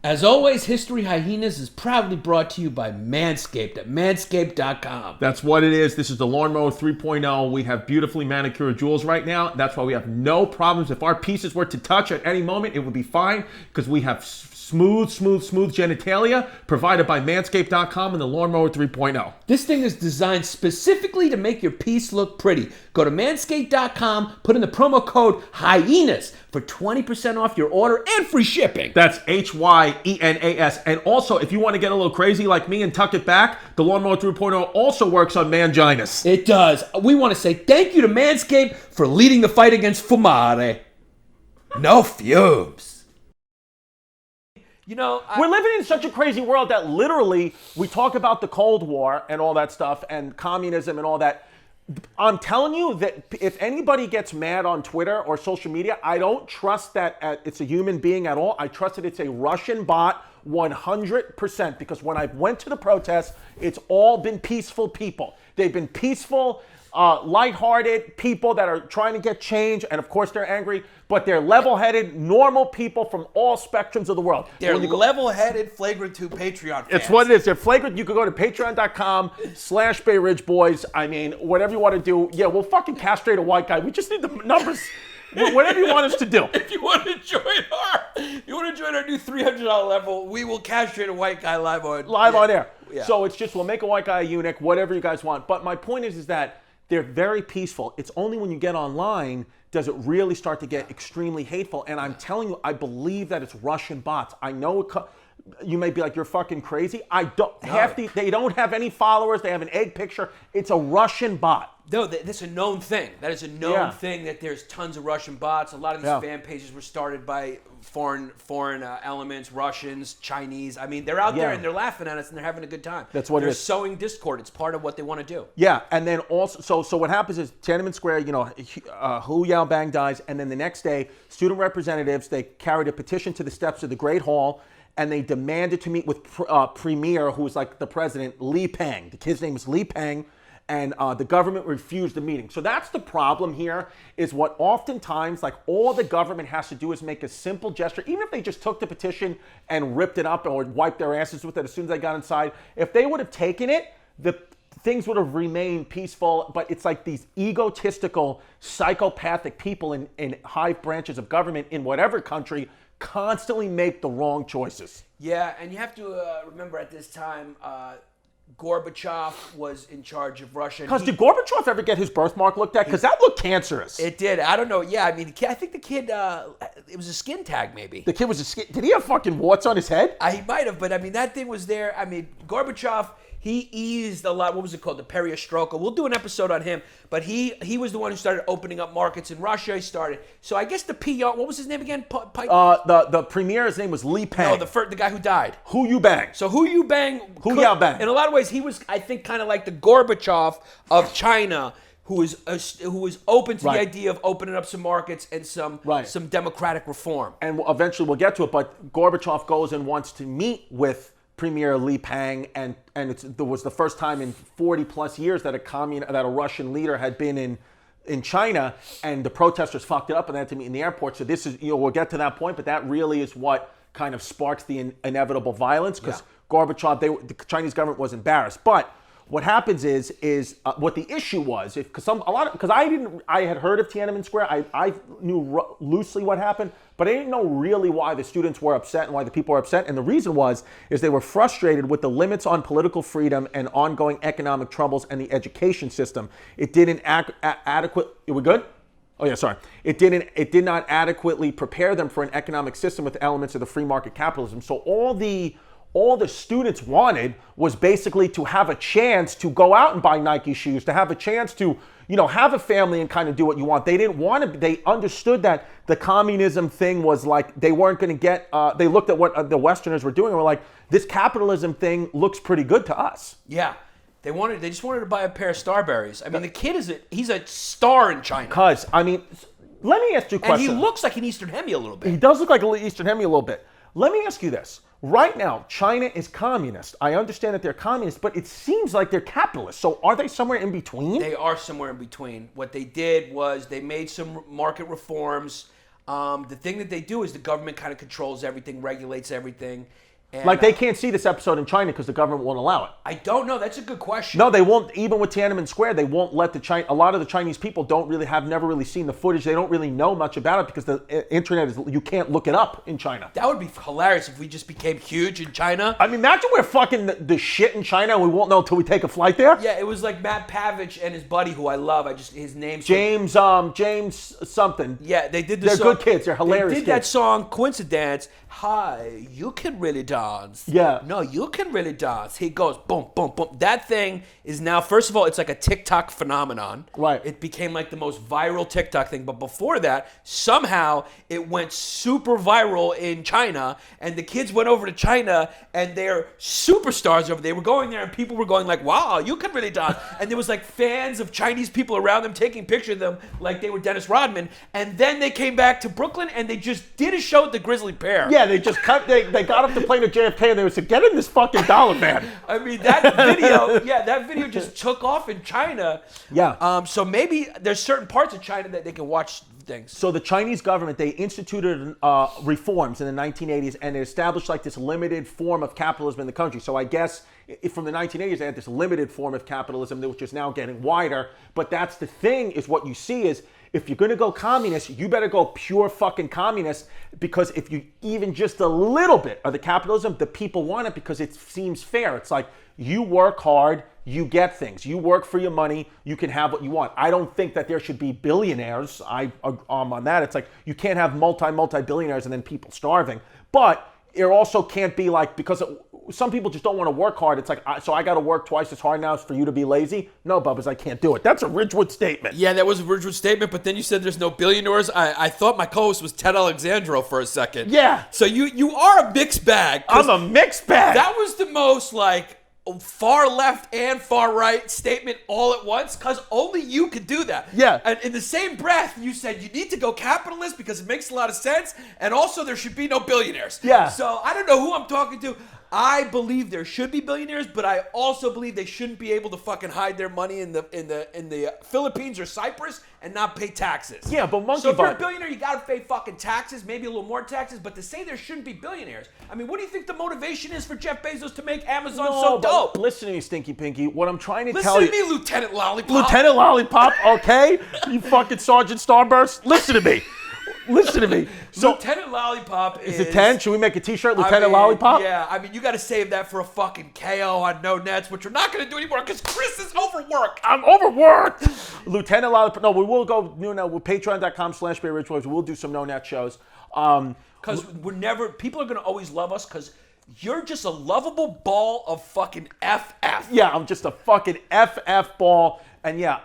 As always, History Hyenas is proudly brought to you by Manscaped at manscaped.com. That's what it is. This is the Lawnmower 3.0. We have beautifully manicured jewels right now. That's why we have no problems. If our pieces were to touch at any moment, it would be fine because we have smooth genitalia provided by manscaped.com and the Lawnmower 3.0. This thing is designed specifically to make your piece look pretty. Go to manscaped.com, put in the promo code HYENAS for 20% off your order and free shipping. That's HYENAS. And also, if you want to get a little crazy like me and tuck it back, the Lawnmower 3.0 also works on manginas. It does. We want to say thank you to Manscaped for leading the fight against fumare. No fumes. We're living in such a crazy world that literally we talk about the Cold War and all that stuff and communism and all that. I'm telling you that if anybody gets mad on Twitter or social media, I don't trust that it's a human being at all. I trust that it's a Russian bot 100%, because when I went to the protests, it's all been peaceful people. They've been peaceful, lighthearted people that are trying to get change, and of course they're angry, but they're level-headed, normal people from all spectrums of the world. They're level-headed, flagrant 2 Patreon fans. It's what it is. They're flagrant. You can go to patreon.com/Bay Ridge Boys. I mean, whatever you want to do. Yeah, we'll fucking castrate a white guy. We just need the numbers. Whatever you want us to do. If you want to join our new $300 level, we will castrate a white guy live on air. Yeah. So it's just, we'll make a white guy a eunuch, whatever you guys want. But my point is that they're very peaceful. It's only when you get online does it really start to get extremely hateful. And I'm telling you, I believe that it's Russian bots. I know you may be like, you're fucking crazy. I don't. No. They don't have any followers. They have an egg picture. It's a Russian bot. No, that's a known thing. That is a known thing, that there's tons of Russian bots. A lot of these fan pages were started by foreign elements, Russians, Chinese. I mean, they're out there and they're laughing at us and they're having a good time. That's what it is. They're sowing discord. It's part of what they want to do. Yeah, and then also, so what happens is Tiananmen Square, Hu Yaobang dies, and then the next day, student representatives, they carried a petition to the steps of the Great Hall, and they demanded to meet with Premier, who was like the president, Li Peng. The kid's name is Li Peng. And the government refused the meeting. So that's the problem here, is what oftentimes, like, all the government has to do is make a simple gesture. Even if they just took the petition and ripped it up or wiped their asses with it as soon as they got inside, if they would have taken it, things would have remained peaceful. But it's like these egotistical, psychopathic people in high branches of government in whatever country constantly make the wrong choices. Yeah, and you have to remember at this time, Gorbachev was in charge of Russia. Because did Gorbachev ever get his birthmark looked at? Because that looked cancerous. It did. I don't know. Yeah, I mean, I think the kid, it was a skin tag maybe. The kid was a skin. Did he have fucking warts on his head? He might have, but I mean, that thing was there. I mean, Gorbachev, he eased a lot. What was it called? The perestroika. We'll do an episode on him. But he was the one who started opening up markets in Russia. He started. So I guess the PR, what was his name again? The premier's name was Li Peng. No, the guy who died. Hu Yaobang. So Hu Yaobang. In a lot of ways, he was, I think, kind of like the Gorbachev of China, who was open to the idea of opening up some markets and some democratic reform. And eventually we'll get to it. But Gorbachev goes and wants to meet with Premier Li Peng, and it was the first time in 40 plus years that a Russian leader had been in China, and the protesters fucked it up and they had to meet in the airport. So this is, we'll get to that point, but that really is what kind of sparks the inevitable violence, because Gorbachev, the Chinese government was embarrassed. But what happens is what the issue was, because I had heard of Tiananmen Square, I knew loosely what happened, but I didn't know really why the students were upset and why the people were upset. And the reason is they were frustrated with the limits on political freedom and ongoing economic troubles and the education system. It didn't adequate. Are we good? Oh yeah, sorry. It did not adequately prepare them for an economic system with elements of the free market capitalism. So all the students wanted was basically to have a chance to go out and buy Nike shoes, to have a chance to, have a family and kind of do what you want. They didn't want to, they understood that the communism thing was like, they weren't going to get, they looked at what the Westerners were doing and were like, this capitalism thing looks pretty good to us. Yeah. They just wanted to buy a pair of Starberries. I mean, the kid he's a star in China. Let me ask you a question. And he looks like an Eastern Hemi a little bit. He does look like an Eastern Hemi a little bit. Let me ask you this. Right now, China is communist. I understand that they're communist, but it seems like they're capitalist. So are they somewhere in between? They are somewhere in between. What they did was they made some market reforms. The thing that they do is the government kind of controls everything, regulates everything. And, like they can't see this episode in China because the government won't allow it. I don't know. That's a good question. No, they won't. Even with Tiananmen Square, they won't let a lot of the Chinese people have never really seen the footage. They don't really know much about it because the internet you can't look it up in China. That would be hilarious if we just became huge in China. I mean, imagine we're fucking the shit in China and we won't know until we take a flight there. Yeah, it was like Matt Pavich and his buddy, who I love. His name's James something. Yeah, they did They're good kids. They're hilarious. They did that song, Coincidence. Hi, you can really dance. Yeah. No, you can really dance. He goes boom, boom, boom. That thing is now, first of all, it's like a TikTok phenomenon. Right. It became like the most viral TikTok thing. But before that, somehow it went super viral in China. And the kids went over to China and they're superstars over there. They were going there and people were going like, wow, you can really dance. And there was like fans of Chinese people around them taking pictures of them like they were Dennis Rodman. And then they came back to Brooklyn and they just did a show at the Grizzly Pear. Yeah, they just they got off the plane to JFK and they said, get in this fucking dollar man. I mean, that video just took off in China. Yeah. So maybe there's certain parts of China that they can watch things. So the Chinese government, they instituted reforms in the 1980s and they established like this limited form of capitalism in the country. So I guess from the 1980s, they had this limited form of capitalism, which is now getting wider. But that's the thing, is what you see is, if you're going to go communist, you better go pure fucking communist, because if you even just a little bit of the capitalism, the people want it because it seems fair. It's like, you work hard, you get things. You work for your money, you can have what you want. I don't think that there should be billionaires. I'm on that. It's like, you can't have multi-billionaires and then people starving. But it also can't be like, because some people just don't want to work hard. It's like, so I got to work twice as hard now for you to be lazy? No, Bubbas, I can't do it. That's a Ridgewood statement. Yeah, that was a Ridgewood statement, but then you said there's no billionaires. I thought my co-host was Ted Alexandro for a second. Yeah. So you are a mixed bag. I'm a mixed bag. That was the most like far left and far right statement all at once, because only you could do that. Yeah. And in the same breath, you said you need to go capitalist because it makes a lot of sense, and also there should be no billionaires. Yeah. So I don't know who I'm talking to. I believe there should be billionaires, but I also believe they shouldn't be able to fucking hide their money in the Philippines or Cyprus and not pay taxes. Yeah, but monkey So if you're a butt. billionaire, you gotta pay fucking taxes, maybe a little more taxes. But to say there shouldn't be billionaires, I mean, what do you think the motivation is for Jeff Bezos to make Amazon so dope? Listen to me, Stinky Pinky. What I'm trying to Listen tell to you. me, Lieutenant Lollipop. Lieutenant Lollipop, okay? You fucking Sergeant Starburst. Listen to me. Listen to me. So, Lieutenant Lollipop is it 10? Should we make a t-shirt, Lieutenant I mean, Lollipop? Yeah, I mean, you got to save that for a fucking KO on No Nets, which we're not going to do anymore because Chris is overworked. I'm overworked. Lieutenant Lollipop. No, we will go, with patreon.com/BayRichBoys. We'll do some No Net shows. Because people are going to always love us because you're just a lovable ball of fucking FF. Yeah, I'm just a fucking FF ball. And yeah,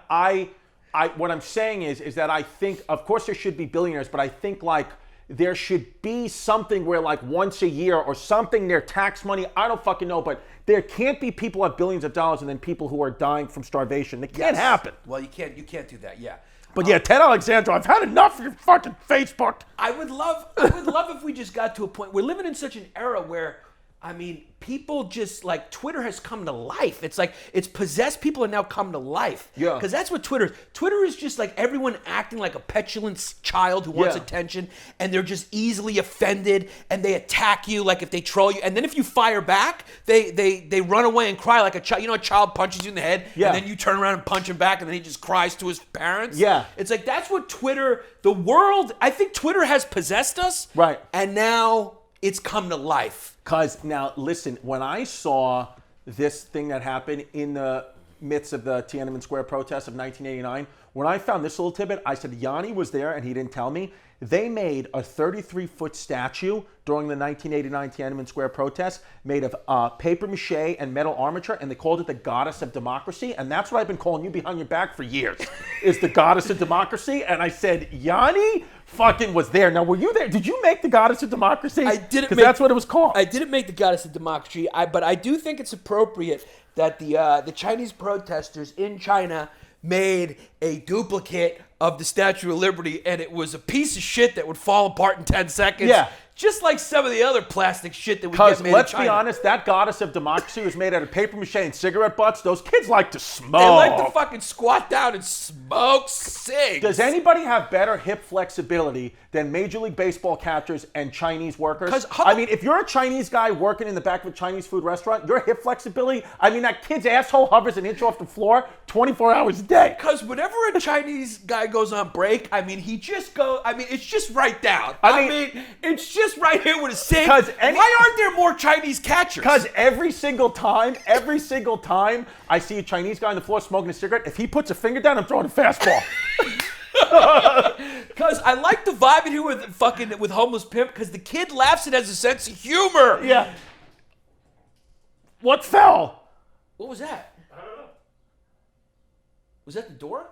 what I'm saying is that I think, of course there should be billionaires, but I think like there should be something where like once a year or something, their tax money, I don't fucking know, but there can't be people who have billions of dollars and then people who are dying from starvation. It can't happen. Well, you can't do that, yeah. But yeah, Ted Alexandro, I've had enough of your fucking Facebook. I would love if we just got to a point. We're living in such an era where I mean, people just like Twitter has come to life. It's like it's possessed people and now come to life. Yeah. Because that's what Twitter is. Twitter is just like everyone acting like a petulant child who wants Yeah. attention, and they're just easily offended and they attack you like if they troll you. And then if you fire back, they run away and cry like a child. You know, a child punches you in the head, Yeah. and then you turn around and punch him back, and then he just cries to his parents. Yeah. It's like that's what Twitter, the world, I think Twitter has possessed us. Right. And now it's come to life. Because now, listen, when I saw this thing that happened in the midst of the Tiananmen Square protests of 1989, when I found this little tidbit, I said, Yanni was there and he didn't tell me. They made a 33-foot statue during the 1989 Tiananmen Square protests made of paper mache and metal armature, and they called it the goddess of democracy. And that's what I've been calling you behind your back for years, is the goddess of democracy. And I said, Yanni fucking was there. Now, were you there? Did you make the goddess of democracy? I didn't. Because that's what it was called. I didn't make the goddess of democracy. But I do think it's appropriate that the Chinese protesters in China made a duplicate of the Statue of Liberty, and it was a piece of shit that would fall apart in 10 seconds. Yeah. Just like some of the other plastic shit that we Because get made let's in China. be honest, that goddess of democracy was made out of paper mache and cigarette butts. Those kids like to smoke. They like to fucking squat down and smoke cigs. Does anybody have better hip flexibility than Major League Baseball catchers and Chinese workers? 'Cause I mean, if you're a Chinese guy working in the back of a Chinese food restaurant, your hip flexibility, I mean, that kid's asshole hovers an inch off the floor 24 hours a day. Because whenever a Chinese guy goes on break, I mean, it's just right down. I I mean- mean, it's just right here with a stick. 'Cause Why aren't there more Chinese catchers? Because every single time I see a Chinese guy on the floor smoking a cigarette, if he puts a finger down, I'm throwing a fastball. Because I like the vibe in here with Homeless Pimp, because the kid laughs and has a sense of humor. Yeah. What fell? What was that? I don't know. Was that the door?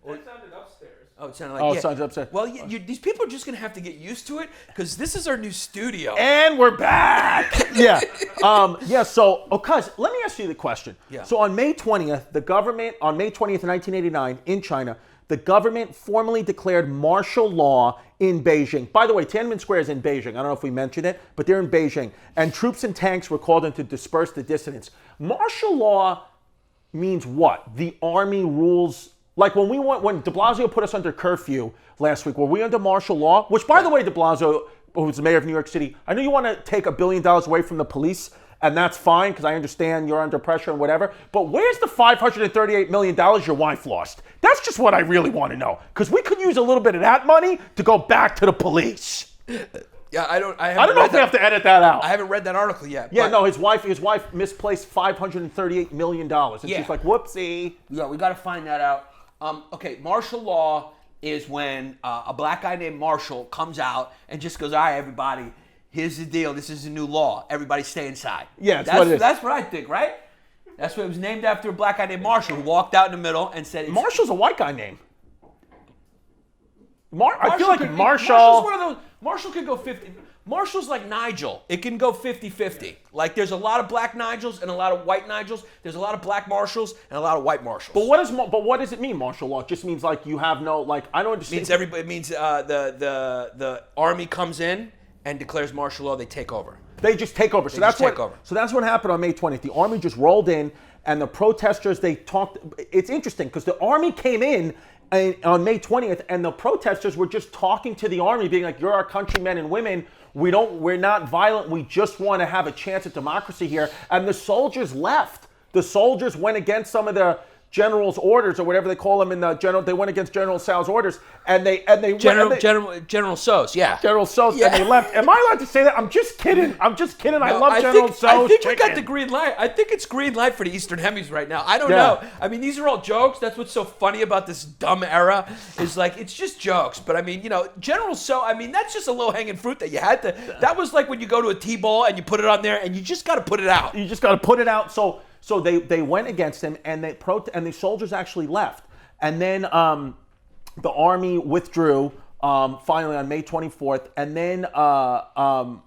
That sounded upstairs. Oh, it sounded like Oh, yeah. it sounds upset. Well, these people are just going to have to get used to it, because this is our new studio. And we're back. Yeah. So, cuz, let me ask you the question. Yeah. So on May 20th, on May 20th, 1989, in China, the government formally declared martial law in Beijing. By the way, Tiananmen Square is in Beijing. I don't know if we mentioned it, but they're in Beijing. And troops and tanks were called in to disperse the dissidents. Martial law means what? The army rules. Like when de Blasio put us under curfew last week, were we under martial law? Which, by the way, de Blasio, who's the mayor of New York City, I know you want to take $1 billion away from the police, and that's fine, because I understand you're under pressure and whatever, but where's the $538 million your wife lost? That's just what I really want to know, because we could use a little bit of that money to go back to the police. Yeah, I don't know if we have to edit that out. I haven't read that article yet. Yeah, but- no, his wife misplaced $538 million, and Yeah. she's like, whoopsie. Yeah, we got to find that out. Okay, martial law is when a black guy named Marshall comes out and just goes, all right, everybody, here's the deal. This is a new law. Everybody stay inside. Yeah, that's what it is. That's what I think, right? That's what it was named after, a black guy named Marshall who walked out in the middle and said... Marshall's a white guy name. I feel like Marshall's Marshall... one of those... Marshall could go 50... Marshall's like Nigel. It can go 50-50. Like, there's a lot of black Nigels and a lot of white Nigels. There's a lot of black Marshalls and a lot of white Marshalls. But what does it mean, martial law? It just means like you have no, like, I don't understand. It means the army comes in and declares martial law. They take over. They just take over. So that's what happened on May 20th. The army just rolled in, and the protesters, they talked. It's interesting because the army came in on May 20th, and the protesters were just talking to the army, being like, "You're our countrymen and women. We're not violent. We just want to have a chance at democracy here." And the soldiers left. The soldiers went against some of the general's orders, or whatever they call them in the general. They went against General Sal's orders, and they General So's, yeah. General So's, Yeah. and they left. Am I allowed to say that? I'm just kidding. I love General So's. I think we chicken. got the green light. I think it's green light for the Eastern Hemisphere right now. I don't Yeah. know. I mean, these are all jokes. That's what's so funny about this dumb era. Is like it's just jokes. But I mean, General So. I mean, that's just a low hanging fruit that you had to. That was like when you go to a T-ball and you put it on there, and you just got to put it out. You just got to put it out. So they went against him, and and the soldiers actually left. And then the army withdrew finally on May 24th. And then hold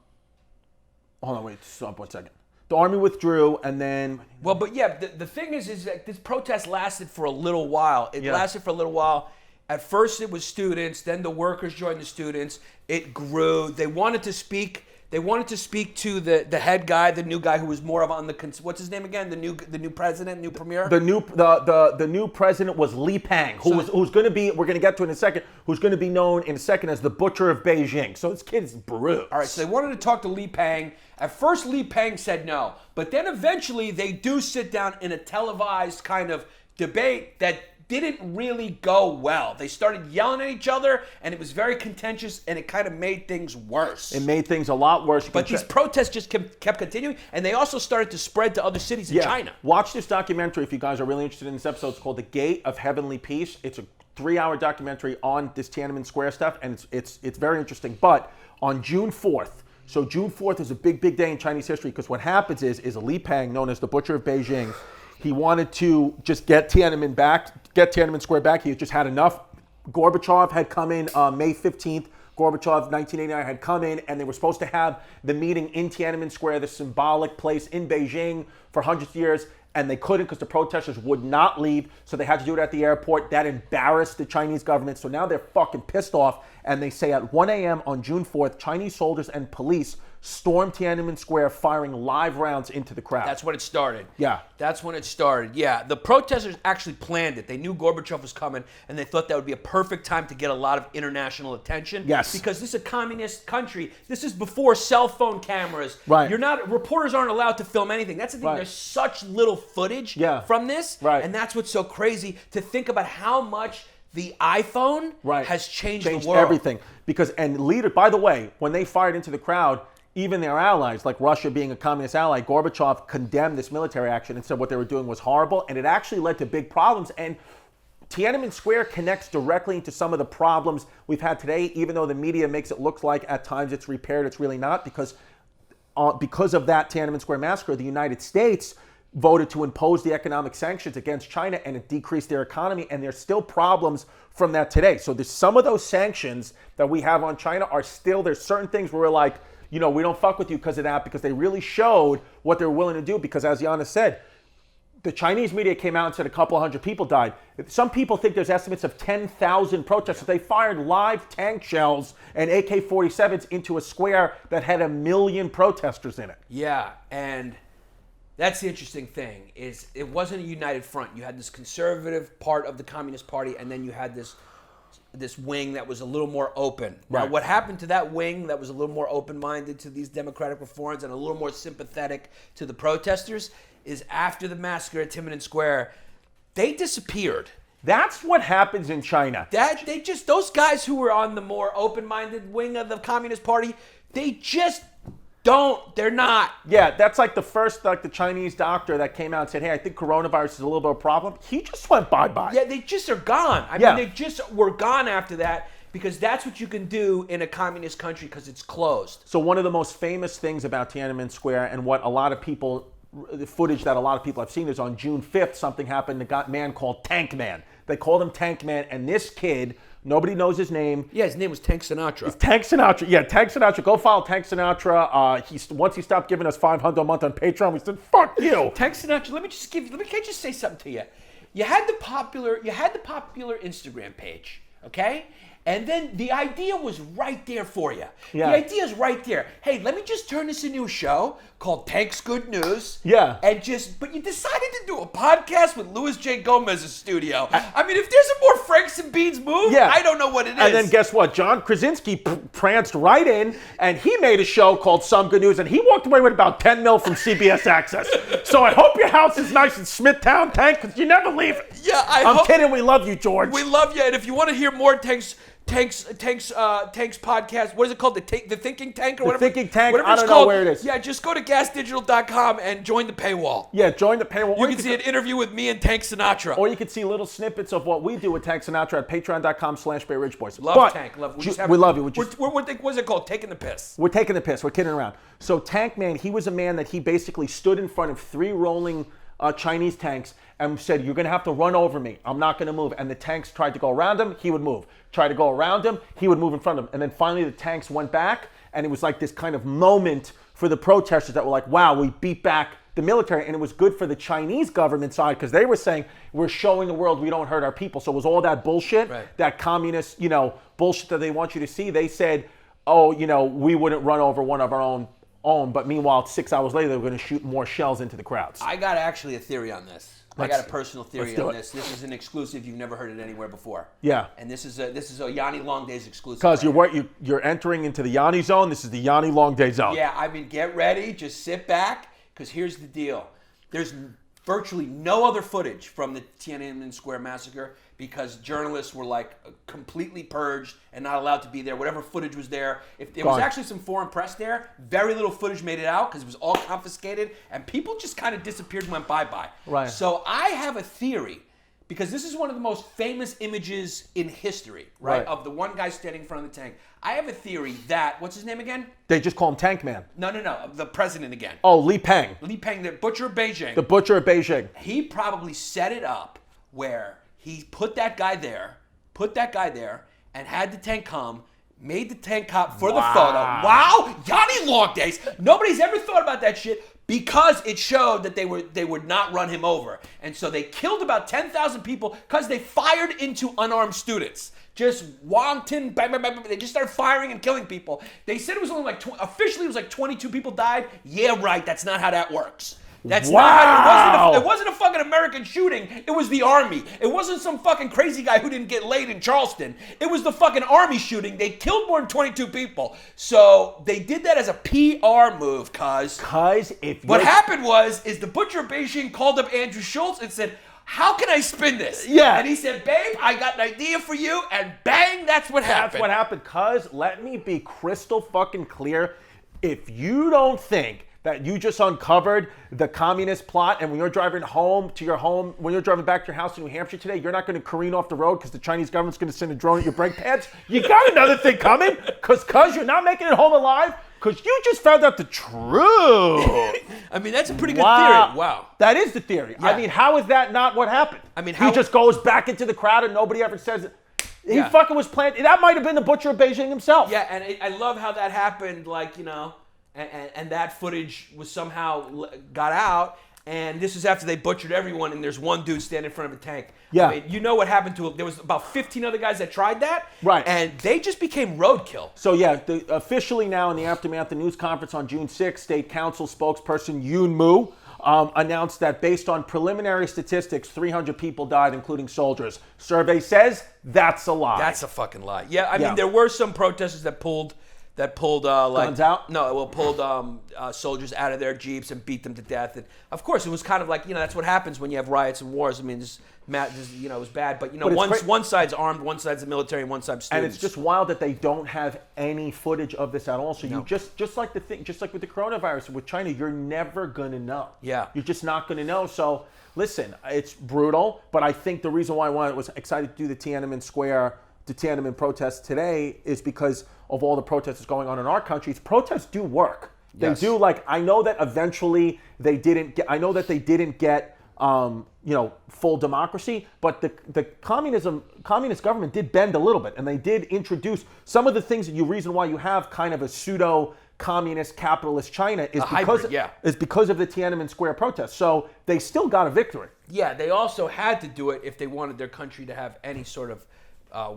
on, wait, stop 1 second. The army withdrew, and then Well, but yeah, the thing is that this protest lasted for a little while. It Yeah. lasted for a little while. At first, it was students. Then the workers joined the students. It grew. They wanted to speak They wanted to speak to the head guy, the new guy who was more of on the what's his name again? The new president, new premier. The new president was Li Peng, who's going to be. We're going to get to in a second. Who's going to be known in a second as the Butcher of Beijing. So this kid's brutal. All right, so they wanted to talk to Li Peng. At first, Li Peng said no, but then eventually they do sit down in a televised kind of debate that didn't really go well. They started yelling at each other, and it was very contentious, and it kind of made things worse. It made things a lot worse. But these protests just kept continuing, and they also started to spread to other cities in China. Watch this documentary if you guys are really interested in this episode. It's called The Gate of Heavenly Peace. It's a 3-hour documentary on this Tiananmen Square stuff, and it's very interesting. But on June 4th, so June 4th is a big day in Chinese history, because what happens is Li Peng, known as the Butcher of Beijing, he wanted to just get Tiananmen Square back. He had just had enough. Gorbachev had come in May 15th. Gorbachev, 1989, had come in, and they were supposed to have the meeting in Tiananmen Square, the symbolic place in Beijing for hundreds of years, and they couldn't because the protesters would not leave, so they had to do it at the airport. That embarrassed the Chinese government, so now they're fucking pissed off, and they say at 1 a.m. on June 4th, Chinese soldiers and police stormed Tiananmen Square, firing live rounds into the crowd. That's when it started. Yeah. That's when it started. Yeah. The protesters actually planned it. They knew Gorbachev was coming, and they thought that would be a perfect time to get a lot of international attention. Yes. Because this is a communist country. This is before cell phone cameras. Right. Reporters aren't allowed to film anything. That's the thing. Right. There's such little footage from this. Right. And that's what's so crazy to think about how much the iPhone has changed the world. Everything. By the way, when they fired into the crowd, even their allies, like Russia being a communist ally, Gorbachev condemned this military action and said what they were doing was horrible, and it actually led to big problems. And Tiananmen Square connects directly into some of the problems we've had today, even though the media makes it look like at times it's repaired, it's really not, because of that Tiananmen Square massacre, the United States voted to impose the economic sanctions against China, and it decreased their economy, and there's still problems from that today. So there's some of those sanctions that we have on China are still, there's certain things where we're like, we don't fuck with you because of that, because they really showed what they're willing to do. Because as Yannis said, the Chinese media came out and said a couple hundred people died. Some people think there's estimates of 10,000 protesters. They fired live tank shells and AK-47s into a square that had 1 million protesters in it. Yeah, and that's the interesting thing, is it wasn't a united front. You had this conservative part of the Communist Party, and then you had this wing that was a little more open. Now, what happened to that wing that was a little more open-minded to these democratic reforms and a little more sympathetic to the protesters is after the massacre at Tiananmen Square, they disappeared. That's what happens in China. Those guys who were on the more open-minded wing of the Communist Party, they're not. Yeah, that's like the Chinese doctor that came out and said, hey, I think coronavirus is a little bit of a problem. He just went bye-bye. Yeah, they just are gone. I mean, they just were gone after that, because that's what you can do in a communist country because it's closed. So one of the most famous things about Tiananmen Square, and what the footage that a lot of people have seen, is on June 5th, something happened. A man called Tank Man. They called him Tank Man, and this kid, nobody knows his name. Yeah, his name was Tank Sinatra. It's Tank Sinatra. Yeah, Tank Sinatra. Go follow Tank Sinatra. Once he stopped giving us $500 a month on Patreon, we said, fuck you. Tank Sinatra, can I just say something to you? You had the popular Instagram page, okay? And then the idea was right there for you. Yeah. The idea is right there. Hey, let me just turn this into a show called Tank's Good News. Yeah. But you decided to do a podcast with Louis J. Gomez's studio. I mean, if there's a more Franks and Beans move, I don't know what it is. And then guess what? John Krasinski pranced right in, and he made a show called Some Good News, and he walked away with about 10 mil from CBS Access. So I hope your house is nice in Smithtown, Tank, because you never leave it. Yeah, I'm kidding. We love you, George. We love you, and if you want to hear more Tank's podcast. What is it called? The Thinking Tank or whatever? The Thinking Tank. I don't know where it is. Yeah, just go to gasdigital.com and join the paywall. Yeah, join the paywall. You can see an interview with me and Tank Sinatra. Or you can see little snippets of what we do with Tank Sinatra at patreon.com/BayRidgeBoys. Love Tank. We love you. What's it called? Taking the piss. We're taking the piss. We're kidding around. So Tank Man, he was a man that he basically stood in front of 3 rolling Chinese tanks and said, you're going to have to run over me. I'm not going to move. And the tanks tried to go around him. He would move. Tried to go around him. He would move in front of him. And then finally the tanks went back. And it was like this kind of moment for the protesters that were like, wow, we beat back the military. And it was good for the Chinese government side because they were saying, we're showing the world we don't hurt our people. So it was all that bullshit, that communist, bullshit that they want you to see. They said, oh, we wouldn't run over one of our own, but meanwhile, 6 hours later, they were going to shoot more shells into the crowds. I got actually a theory on this. I got a personal theory on this. This is an exclusive. You've never heard it anywhere before. Yeah. And this is a Yanni Long Days exclusive. Because you're entering into the Yanni zone. This is the Yanni Long Day zone. Yeah, I mean, get ready. Just sit back, because here's the deal. There's virtually no other footage from the Tiananmen Square massacre because journalists were like completely purged and not allowed to be there. Whatever footage was there, if there was actually some foreign press there, very little footage made it out because it was all confiscated and people just kind of disappeared and went bye-bye. Right. So I have a theory, because this is one of the most famous images in history, right? Of the one guy standing in front of the tank. I have a theory that, what's his name again? They just call him Tank Man. No, the president again. Oh, Li Peng. Li Peng, the butcher of Beijing. The butcher of Beijing. He probably set it up where he put that guy there, and had the tank come, made the tank cop for the photo. Wow, Yanni Long Days. Nobody's ever thought about that shit because it showed that they would not run him over. And so they killed about 10,000 people because they fired into unarmed students. Just wanton, bang, bang, bang, bang. They just started firing and killing people. They said it was only officially it was like 22 people died. Yeah, right, that's not how that works. That's not how it wasn't a fucking American shooting. It was the army. It wasn't some fucking crazy guy who didn't get laid in Charleston. It was the fucking army shooting. They killed more than 22 people. So they did that as a PR move, cuz what happened is the butcher of Beijing called up Andrew Schultz and said, how can I spin this? Yeah. And he said, babe, I got an idea for you, and bang, that's what happened. That's what happened, cuz let me be crystal fucking clear. If you don't think that you just uncovered the communist plot, and when you're driving home to your home, when you're driving back to your house in New Hampshire today, you're not going to careen off the road because the Chinese government's going to send a drone at your brake pads. You got another thing coming, cuz you're not making it home alive, because you just found out the truth. I mean, that's a pretty good theory. Wow. That is the theory. Yeah. I mean, how is that not what happened? I mean, he just goes back into the crowd and nobody ever says it. He fucking was planted. That might have been the butcher of Beijing himself. Yeah, and I love how that happened, and that footage was somehow got out, and this is after they butchered everyone, and there's one dude standing in front of a tank. Yeah. I mean, you know what happened to him. There was about 15 other guys that tried that. Right. And they just became roadkill. So yeah, officially now in the aftermath of the news conference on June 6th, State Council spokesperson Yoon Moo announced that based on preliminary statistics, 300 people died, including soldiers. Survey says that's a lie. That's a fucking lie. Yeah, I mean, there were some protesters that pulled guns out? No, pulled soldiers out of their jeeps and beat them to death. And of course, it was kind of like, that's what happens when you have riots and wars. I mean, it was bad. But one side's armed, one side's the military, and one side's students. And it's just wild that they don't have any footage of this at all. So you just like with the coronavirus with China, you're never gonna know. Yeah, you're just not gonna know. So listen, it's brutal. But I think the reason why I was excited to do the Tiananmen Square, the Tiananmen protests today, is because of all the protests going on in our countries. Protests do work. They do. Like, I know that eventually they didn't get full democracy, but the communist government did bend a little bit, and they did introduce some of the things that reason why you have kind of a pseudo communist capitalist China is because of the Tiananmen Square protests. So they still got a victory. Yeah, they also had to do it if they wanted their country to have any sort of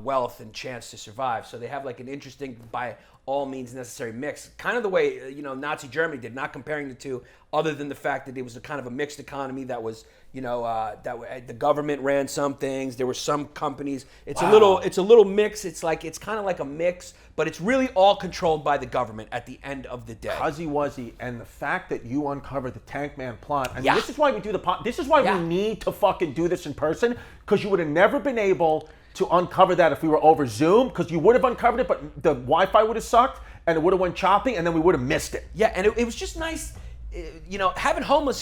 wealth and chance to survive. So they have like an interesting, by all means necessary mix, kind of the way Nazi Germany did, not comparing the two, other than the fact that it was a kind of a mixed economy that was the government ran some things, there were some companies. It's a little mix. It's kind of like a mix, but it's really all controlled by the government at the end of the day. Fuzzy Wuzzy, and the fact that you uncovered the Tank Man plot. I mean, this is why we do this is why we need to fucking do this in person, because you would have never been able to uncover that if we were over Zoom, because you would have uncovered it, but the Wi-Fi would have sucked, and it would have went choppy, and then we would have missed it. Yeah, and it was just nice, having homeless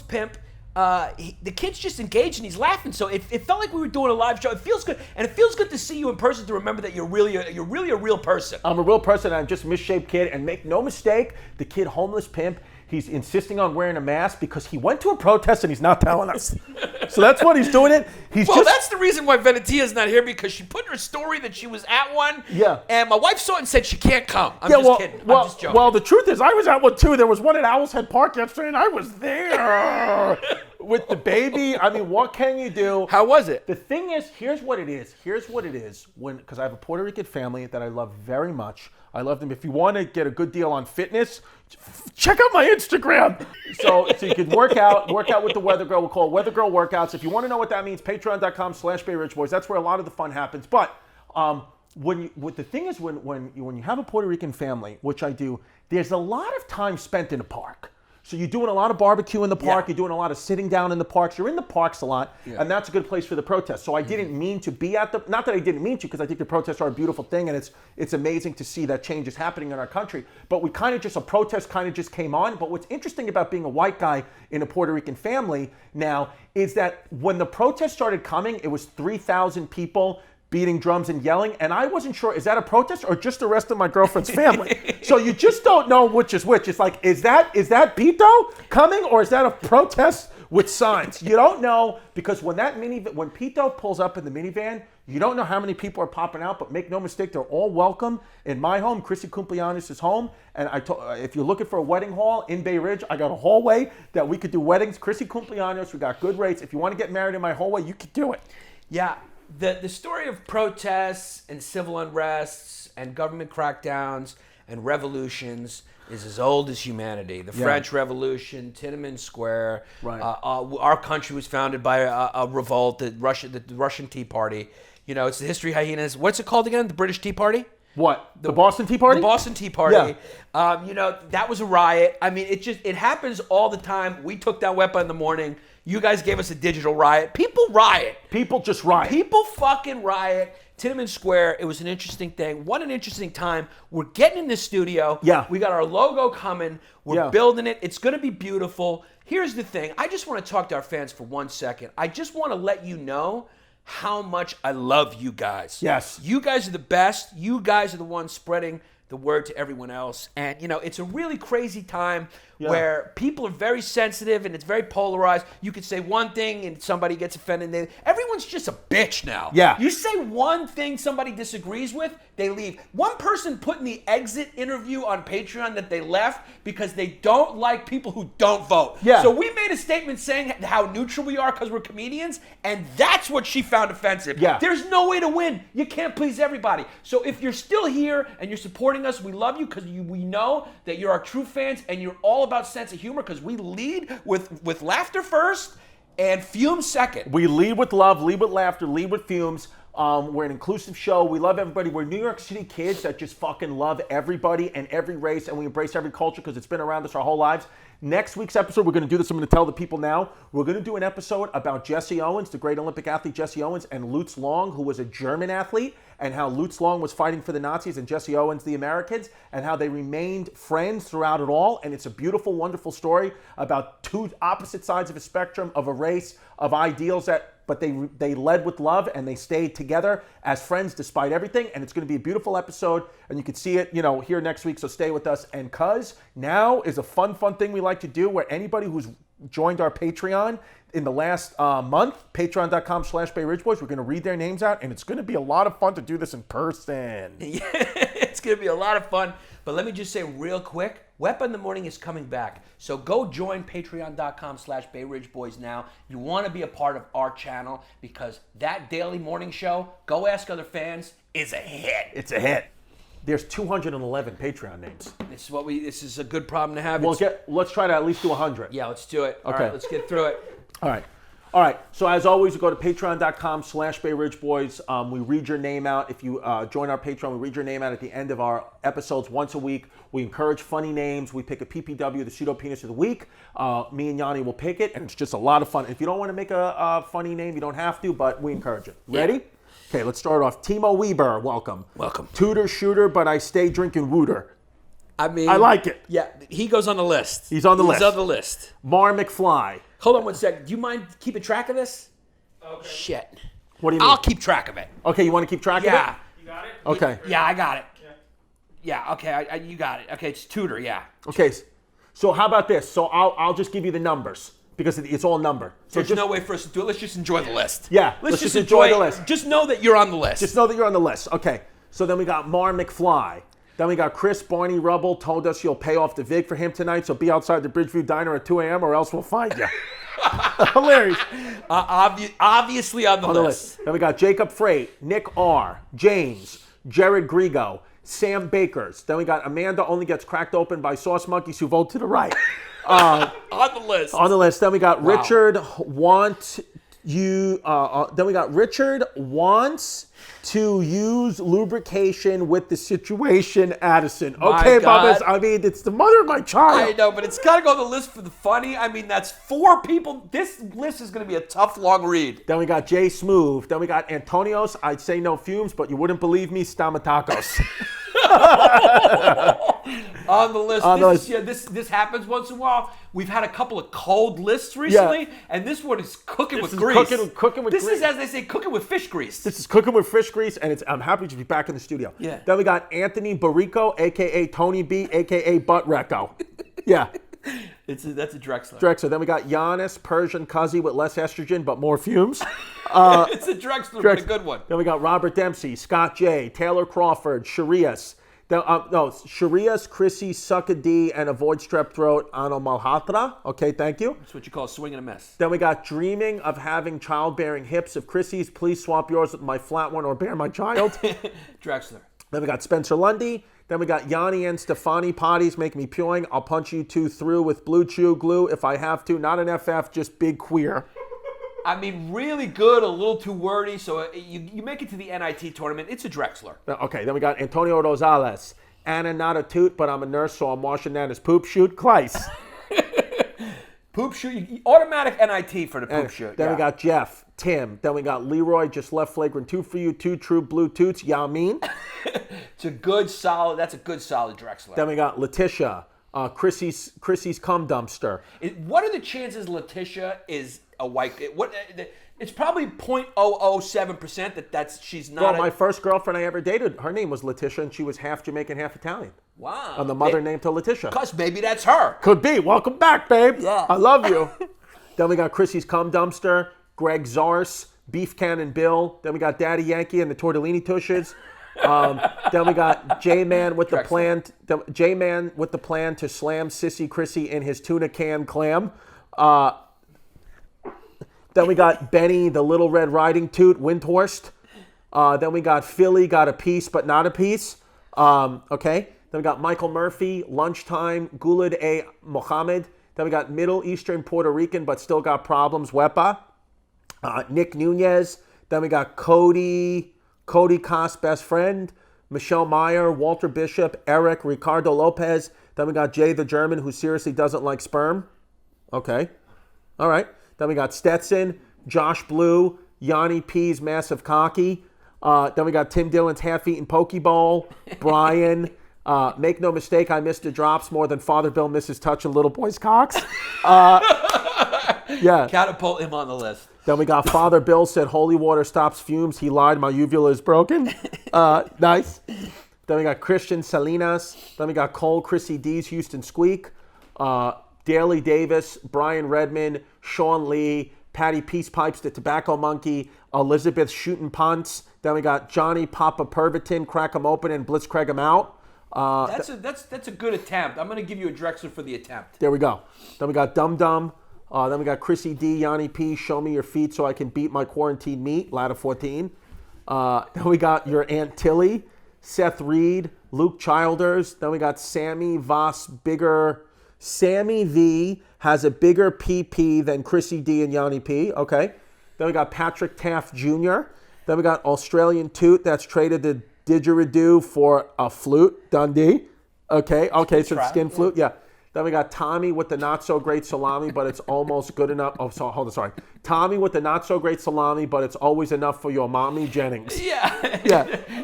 pimp. The kid's just engaged and he's laughing, so it felt like we were doing a live show. It feels good, and it feels good to see you in person, to remember that you're really a real person. I'm a real person, and I'm just a misshaped kid. And make no mistake, the kid homeless pimp, he's insisting on wearing a mask because he went to a protest and he's not telling us. So that's what he's doing it. That's the reason why Venetia's not here, because she put in her story that she was at one. Yeah. And my wife saw it and said she can't come. I'm just kidding. I'm just joking. Well, the truth is, I was at one too. There was one at Owl's Head Park yesterday, and I was there. with the baby. I mean, what can you do? How was it? The thing is, here's what it is. Because I have a Puerto Rican family that I love very much. I love them. If you want to get a good deal on fitness, check out my Instagram. So you can work out with the Weather Girl. We'll call it Weather Girl Workouts. If you want to know what that means, patreon.com/BayRichBoys. That's where a lot of the fun happens. But when you have a Puerto Rican family, which I do, there's a lot of time spent in the park. So you're doing a lot of barbecue in the park. You're doing a lot of sitting down in the parks. You're in the parks a lot, and that's a good place for the protests. So I didn't mean to be at not that I didn't mean to, because I think the protests are a beautiful thing, and it's amazing to see that change is happening in our country. But a protest kind of just came on. But what's interesting about being a white guy in a Puerto Rican family now is that when the protests started coming, it was 3,000 people beating drums and yelling, and I wasn't sure, is that a protest or just the rest of my girlfriend's family? So you just don't know which is which. It's like, is that Pito coming, or is that a protest with signs? You don't know, because when Pito pulls up in the minivan, you don't know how many people are popping out, but make no mistake, they're all welcome in my home. Chrissy Cumpleaños is home, and if you're looking for a wedding hall in Bay Ridge, I got a hallway that we could do weddings. Chrissy Cumpleaños, we got good rates. If you want to get married in my hallway, you could do it. Yeah. The story of protests and civil unrests and government crackdowns and revolutions is as old as humanity. The French Revolution, Tiananmen Square. Right. Our country was founded by a revolt, the Russian Tea Party. You know, it's the history of Hyenas. What's it called again? The British Tea Party? What? The Boston Tea Party? The Boston Tea Party. Yeah. You know, that was a riot. I mean, it happens all the time. We took down WEPA in the morning. You guys gave us a digital riot. People riot. People just riot. People fucking riot. Tiananmen Square, it was an interesting thing. What an interesting time. We're getting in the studio. Yeah. We got our logo coming. We're building it. It's going to be beautiful. Here's the thing. I just want to talk to our fans for 1 second. I just want to let you know how much I love you guys. Yes. You guys are the best. You guys are the ones spreading the word to everyone else. And, you know, it's a really crazy time where people are very sensitive and it's very polarized. You could say one thing and somebody gets offended. Everyone's just a bitch now. Yeah. You say one thing somebody disagrees with, they leave. One person put in the exit interview on Patreon that they left because they don't like people who don't vote. Yeah. So we made a statement saying how neutral we are because we're comedians, and that's what she found offensive. Yeah. There's no way to win. You can't please everybody. So if you're still here and you're supporting us, we love you because we know that you're our true fans and you're all about sense of humor because we lead with laughter first and fumes second. We lead with love, lead with laughter, lead with fumes. We're an inclusive show. We love everybody. We're New York City kids that just fucking love everybody and every race, and we embrace every culture because it's been around us our whole lives. Next week's episode, we're going to do this. I'm going to tell the people now. We're going to do an episode about Jesse Owens, the great Olympic athlete Jesse Owens, and Lutz Long, who was a German athlete, and how Lutz Long was fighting for the Nazis and Jesse Owens the Americans, and how they remained friends throughout it all. And it's a beautiful, wonderful story about two opposite sides of a spectrum of a race, of ideals but they led with love and they stayed together as friends despite everything. And it's going to be a beautiful episode, and you can see it, here next week. So stay with us. And cuz now is a fun thing we like to do where anybody who's joined our Patreon in the last month, patreon.com/BayRichBoys, we're going to read their names out, and it's going to be a lot of fun to do this in person. Yeah, it's going to be a lot of fun. But let me just say real quick, Weapon in the Morning is coming back. So go join patreon.com/BayRichBoys now. You want to be a part of our channel because that daily morning show, Go Ask Other Fans, is a hit. It's a hit. There's 211 Patreon names. This is a good problem to have. Let's try to at least do 100. Yeah, let's do it. Okay. All right, let's get through it. All right. So as always, we go to patreon.com/BayRichBoys. We read your name out. If you join our Patreon, we read your name out at the end of our episodes once a week. We encourage funny names. We pick a PPW, the pseudo penis of the week. Me and Yanni will pick it, and it's just a lot of fun. If you don't want to make a funny name, you don't have to, but we encourage it. Ready? Yeah. Okay, let's start off. Timo Weber, welcome. Welcome. Tutor shooter, but I stay drinking wooter. I mean, I like it. Yeah, he goes on the list. He's on the list. He's on the list. Mar McFly. Hold on one second. Do you mind keeping track of this? Okay. Shit. What do you mean? I'll keep track of it. Okay, you want to keep track of it? Yeah. You got it? Okay. Yeah, I got it. Yeah, okay, you got it. Okay, it's Tudor, yeah. Okay, so how about this? So I'll just give you the numbers because it's all numbered. So There's no way for us to do it. Let's just enjoy the list. Yeah, let's just enjoy the list. Just know that you're on the list. Just know that you're on the list. Okay, so then we got Mar McFly. Then we got Chris Barney Rubble told us you'll pay off the VIG for him tonight, so be outside the Bridgeview Diner at 2 a.m. or else we'll find you. Hilarious. Obviously on the list. Then we got Jacob Freight, Nick R., James, Jared Grigo, Sam Bakers. Then we got Amanda only gets cracked open by sauce monkeys who vote to the right. On the list. On the list. Then we got Richard then we got Richard wants to use lubrication with the situation, Addison. Okay, Bubba's. I mean, it's the mother of my child. I know, but it's got to go on the list for the funny. I mean, that's 4 people. This list is going to be a tough, long read. Then we got Jay Smooth. Then we got Antonios. I'd say no fumes, but you wouldn't believe me, Stamatacos. On the list. This happens once in a while. We've had a couple of cold lists recently, and this one is cooking with grease. Cooking with this grease. is, as they say, cooking with fish grease. This is cooking with fish grease, and I'm happy to be back in the studio. Yeah. Then we got Anthony Barrico, a.k.a. Tony B, a.k.a. Butt Recco. Yeah. That's a Drexler. Drexler. Then we got Yannis, Persian cuzzy with less estrogen but more fumes. It's a Drexler, but a good one. Then we got Robert Dempsey, Scott J, Taylor Crawford, Sharias. Sharias, Chrissy, Suck a D, and Avoid Strep Throat, Ano Malhatra. Okay, thank you. That's what you call a swing and a miss. Then we got Dreaming of Having Childbearing Hips of Chrissy's. Please swap yours with my flat one or bear my child. Drexler. Then we got Spencer Lundy. Then we got Yanni and Stefani. Potties make me pewing. I'll punch you 2 through with blue chew glue if I have to. Not an FF, just big queer. I mean, really good, a little too wordy. So you make it to the NIT tournament. It's a Drexler. Okay, then we got Antonio Rosales. Anna, not a toot, but I'm a nurse, so I'm washing Nana's poop shoot. Kleiss. Poop shoot. Automatic NIT for the poop shoot. Then we got Jeff, Tim. Then we got Leroy, just left flagrant 2 for you. 2 true blue toots. Yamin. It's a good, solid, that's a good, solid Drexler. Then we got Letitia. Chrissy's cum dumpster. What are the chances Letitia is a white? It's probably 0.007% that she's not. Well, my first girlfriend I ever dated, her name was Letitia, and she was half Jamaican, half Italian. Wow. And the mother named her Letitia. Because maybe that's her. Could be. Welcome back, babe. Yeah. I love you. Then we got Chrissy's cum dumpster, Greg Zars, Beef Cannon Bill. Then we got Daddy Yankee and the Tortellini Tushes. Then we got J-Man with the plan. J-Man with the plan to slam Sissy Chrissy in his tuna can clam. Then we got Benny, the Little Red Riding Toot, Windhorst. Then we got Philly, got a piece but not a piece. Okay. Then we got Michael Murphy, Lunchtime, Gulad A. Mohammed. Then we got Middle Eastern Puerto Rican but still got problems, Wepa. Nick Nunez. Then we got Cody Koss, best friend. Michelle Meyer, Walter Bishop, Eric, Ricardo Lopez. Then we got Jay the German, who seriously doesn't like sperm. Okay. All right. Then we got Stetson, Josh Blue, Yanni P's Massive Cocky. Then we got Tim Dillon's Half-Eaten Pokeball, Brian. Make no mistake, I missed the drops more than Father Bill misses touching little boys' cocks. Yeah. Catapult him on the list. Then we got Father Bill said holy water stops fumes. He lied, my uvula is broken. Nice. Then we got Christian Salinas. Then we got Cole, Chrissy D's, Houston Squeak. Daly Davis, Brian Redmond, Sean Lee, Patty Peace Pipes, the Tobacco Monkey, Elizabeth Shootin' Punts. Then we got Johnny Papa Pervitin, Crack 'em Open and Blitzcraig 'em Out. That's a good attempt. I'm going to give you a Drexler for the attempt. There we go. Then we got Dum Dum. Then we got Chrissy D, Yanni P, Show Me Your Feet So I Can Beat My Quarantine Meat, ladder 14. Then we got your Aunt Tilly, Seth Reed, Luke Childers. Then we got Sammy Voss, Sammy V has a bigger PP than Chrissy D and Yanni P. Okay. Then we got Patrick Taft Jr. Then we got Australian Toot that's traded the didgeridoo for a flute, Dundee. Okay, so the skin flute, yeah. Then we got Tommy with the not so great salami, but it's almost good enough. Oh, hold on, sorry. Tommy with the not so great salami, but it's always enough for your mommy Jennings. Yeah.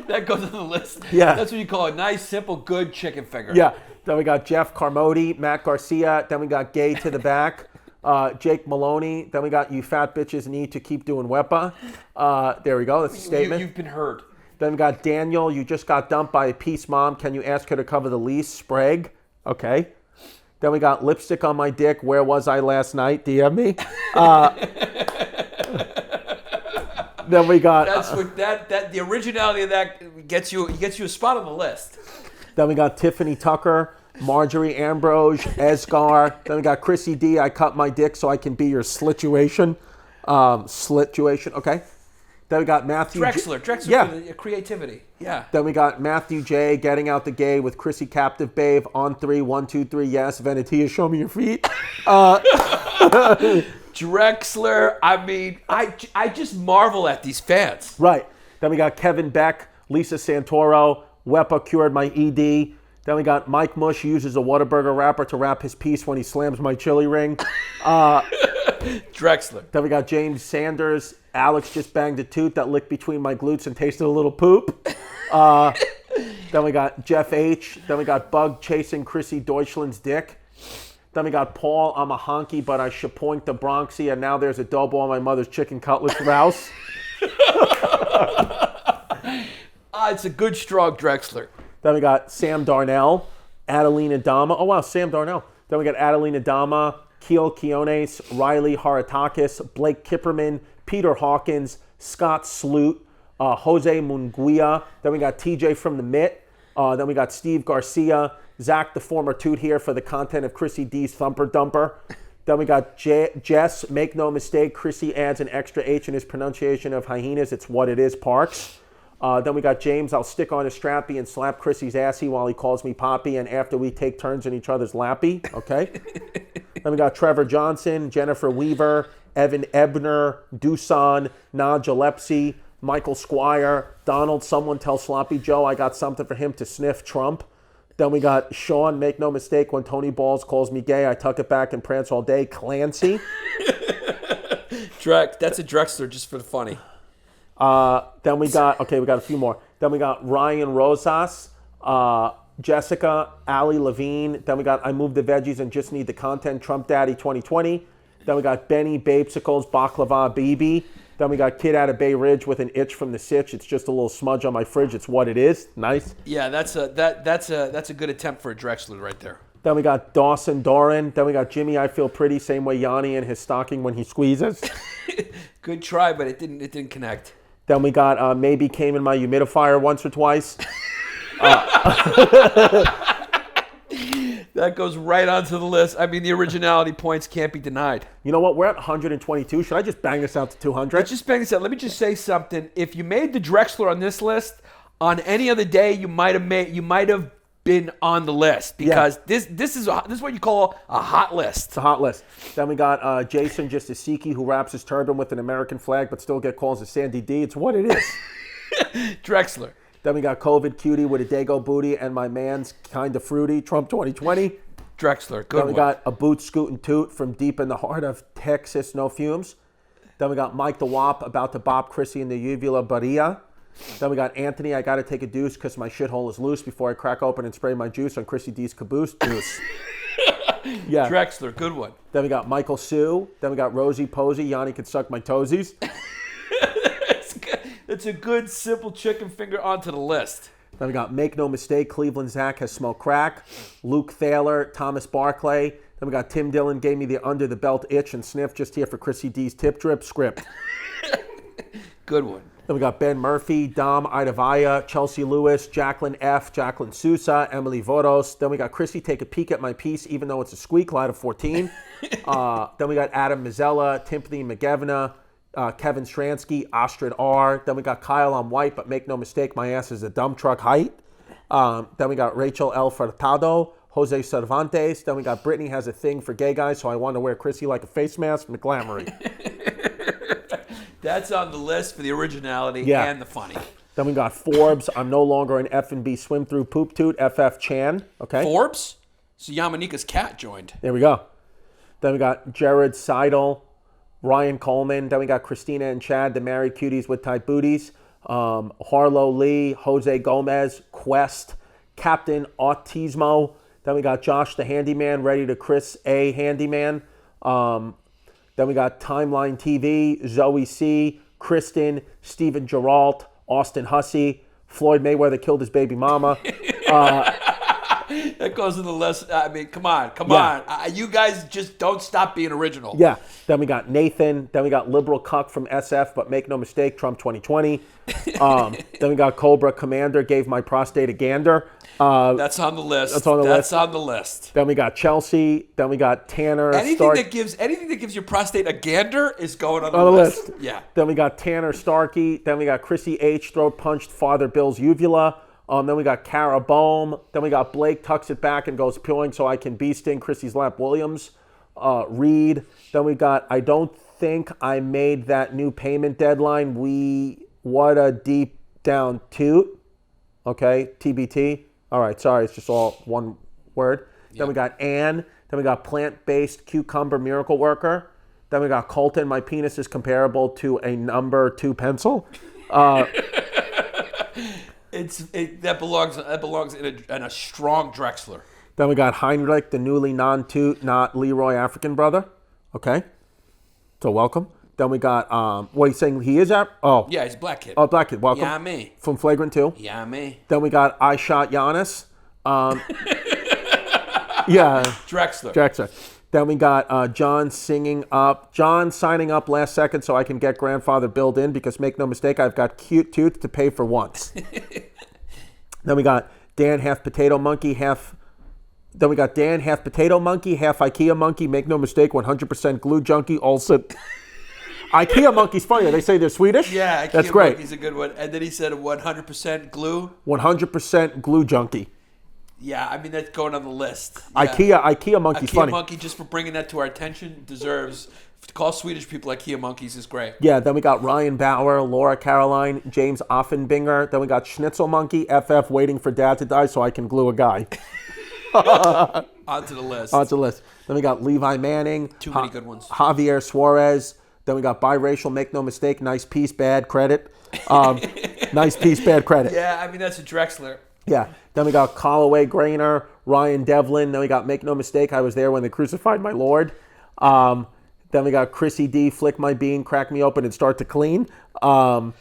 That goes on the list. Yeah. That's what you call a nice, simple, good chicken finger. Yeah. Then we got Jeff Carmody, Matt Garcia. Then we got Gay to the back, Jake Maloney. Then we got you fat bitches need to keep doing Wepa. There we go. That's a statement. You've been heard. Then we got Daniel. You just got dumped by a peace mom. Can you ask her to cover the lease? Sprague. Okay. Then we got Lipstick on My Dick. Where was I last night? DM me. Then we got the originality of that gets you a spot on the list. Then we got Tiffany Tucker, Marjorie Ambrose, Esgar. Then we got Chrissy D. I cut my dick so I can be your slituation. Slituation, okay. Then we got Matthew Drexler for the creativity. Yeah. Then we got Matthew J. Getting out the gay with Chrissy Captive Babe on 3, 1, 2, 3. Yes, Venetia, show me your feet. Drexler. I mean, I just marvel at these fans. Right. Then we got Kevin Beck, Lisa Santoro. Wepa cured my ED. Then we got Mike Mush uses a Whataburger wrapper to wrap his piece when he slams my chili ring. Drexler. Then we got James Sanders. Alex just banged a tooth that licked between my glutes and tasted a little poop. Then we got Jeff H. Then we got Bug chasing Chrissy Deutschland's dick. Then we got Paul. I'm a honky, but I shapoinked the Bronxy, and now there's a double on my mother's chicken cutlet rouse. It's a good, strong Drexler. Then we got Sam Darnell, Adelina Dama. Oh, wow, Sam Darnell. Then we got Adelina Dama, Keel Quiones, Riley Haratakis, Blake Kipperman, Peter Hawkins, Scott Sloot, Jose Munguia. Then we got TJ from the Mitt. Then we got Steve Garcia, Zach, the former toot here for the content of Chrissy D's Thumper Dumper. Then we got Jess, make no mistake, Chrissy adds an extra H in his pronunciation of hyenas. It's what it is, Parks. Then we got James, I'll stick on a strappy and slap Chrissy's assy while he calls me Poppy, and after we take turns in each other's lappy. Okay. Then we got Trevor Johnson, Jennifer Weaver, Evan Ebner, Dusan, Najalepsy, Michael Squire, Donald, someone tell Sloppy Joe I got something for him to sniff Trump. Then we got Sean, make no mistake, when Tony Balls calls me gay, I tuck it back and prance all day. Clancy. That's a Drexler just for the funny. Then we got a few more. Then we got Ryan Rosas, Jessica, Allie Levine. Then we got I Moved the Veggies and Just Need the Content, Trump Daddy 2020. Then we got Benny Babesicles, Baklava BB. Then we got Kid out of Bay Ridge with an itch from the sitch. It's just a little smudge on my fridge. It's what it is. Nice. Yeah, that's a good attempt for a Drexler right there. Then we got Dawson Doran. Then we got Jimmy, I Feel Pretty, same way Yanni in his stocking when he squeezes. Good try, but it didn't connect. Then we got Maybe Came in My Humidifier once or twice. That goes right onto the list. I mean, the originality points can't be denied. You know what? We're at 122. Should I just bang this out to 200? Let's just bang this out. Let me just say something. If you made the Drexler on this list, on any other day, you might have been on the list because this is what you call a hot list. It's a hot list. Then we got Jason Justisiki, who wraps his turban with an American flag but still get calls as Sandy D. It's what it is. Drexler. Then we got COVID Cutie with a Dago booty and my man's kinda fruity, Trump 2020. Drexler, good Then one. we got a boot scootin' toot from deep in the heart of Texas, no fumes. Then we got Mike the Wop about to bop Chrissy in the uvula barilla. Then we got Anthony, I gotta take a deuce because my shithole is loose before I crack open and spray my juice on Chrissy D's caboose. Deuce. Yeah. Drexler, good one. Then we got Michael Sue. Then we got Rosie Posey. Yanni can suck my toesies. It's a good, simple chicken finger onto the list. Then we got Make No Mistake. Cleveland Zach has smoked crack. Luke Thaler. Thomas Barclay. Then we got Tim Dillon gave me the under the belt itch and sniff just here for Chrissy D's tip drip script. Good one. Then we got Ben Murphy, Dom Idavaya, Chelsea Lewis, Jacqueline F., Jacqueline Sousa, Emily Voros. Then we got Chrissy take a peek at my piece, even though it's a squeak out of 14. Then we got Adam Mazzella, Timpany McGevna, Kevin Stransky, Ostrid R. Then we got Kyle, I'm white, but make no mistake, my ass is a dump truck height. Then we got Rachel El Furtado, Jose Cervantes. Then we got Brittany has a thing for gay guys, so I want to wear Chrissy like a face mask, McGlamory. That's on the list for the originality and the funny. Then we got Forbes, I'm no longer an F&B swim through poop toot, FF Chan. Okay. Forbes? So Yamanika's cat joined. There we go. Then we got Jared Seidel, Ryan Coleman. Then we got Christina and Chad, the married cuties with tight booties. Harlow Lee, Jose Gomez, Quest, Captain Autismo. Then we got Josh the Handyman, ready to Chris A. Handyman. Then we got Timeline TV, Zoe C., Kristen, Steven Geralt, Austin Hussey, Floyd Mayweather killed his baby mama. That goes in the list. I mean, come on. You guys just don't stop being original. Yeah. Then we got Nathan. Then we got liberal cuck from SF, but make no mistake, Trump 2020. Then we got Cobra Commander gave my prostate a gander. That's on the list. That's on the list. Then we got Chelsea. Then we got Tanner. Anything that gives your prostate a gander is going on the list. Yeah. Then we got Tanner Starkey. Then we got Chrissy H. Throat punched Father Bill's uvula. Then we got Cara Bohm. Then we got Blake tucks it back and goes peeling so I can bee sting Chrissy's lap Williams. Reed. Then we got I don't think I made that new payment deadline. What a deep down toot. Okay, TBT. All right, sorry, it's just all one word. Yep. Then we got Ann. Then we got plant-based cucumber miracle worker. Then we got Colton. My penis is comparable to a number 2 pencil. That belongs in a strong Drexler. Then we got Heinrich, the newly non-toot, not Leroy African brother. Okay, so welcome. Then we got what are you saying? He is at? Oh yeah, he's a black kid. Oh, black kid. Welcome. Yeah, me. From Flagrant 2. Yeah, me. Then we got I Shot Yannis. Yeah. Drexler. Then we got John signing up last second so I can get grandfather billed in because make no mistake, I've got cute tooth to pay for once. Then we got Dan half potato monkey, half IKEA monkey. Make no mistake, 100% glue junkie. Also, IKEA monkey's funny. They say they're Swedish. Yeah, IKEA that's great. Monkey's a good one. And then he said 100% glue. 100% glue junkie. Yeah, I mean that's going on the list. Yeah. IKEA monkey's funny. IKEA monkey, just for bringing that to our attention, deserves to call Swedish people IKEA monkeys is great. Yeah, then we got Ryan Bauer, Laura Caroline, James Offenbinger. Then we got Schnitzel Monkey, FF waiting for dad to die so I can glue a guy. Onto the list. Then we got Levi Manning. Too many good ones. Javier Suarez. Then we got biracial, make no mistake, nice piece, bad credit. Nice piece, bad credit. Yeah, I mean that's a Drexler. Yeah. Then we got Callaway Grainer, Ryan Devlin. Then we got make no mistake, I was there when they crucified my Lord. Then we got Chrissy D, flick my bean, crack me open and start to clean. Then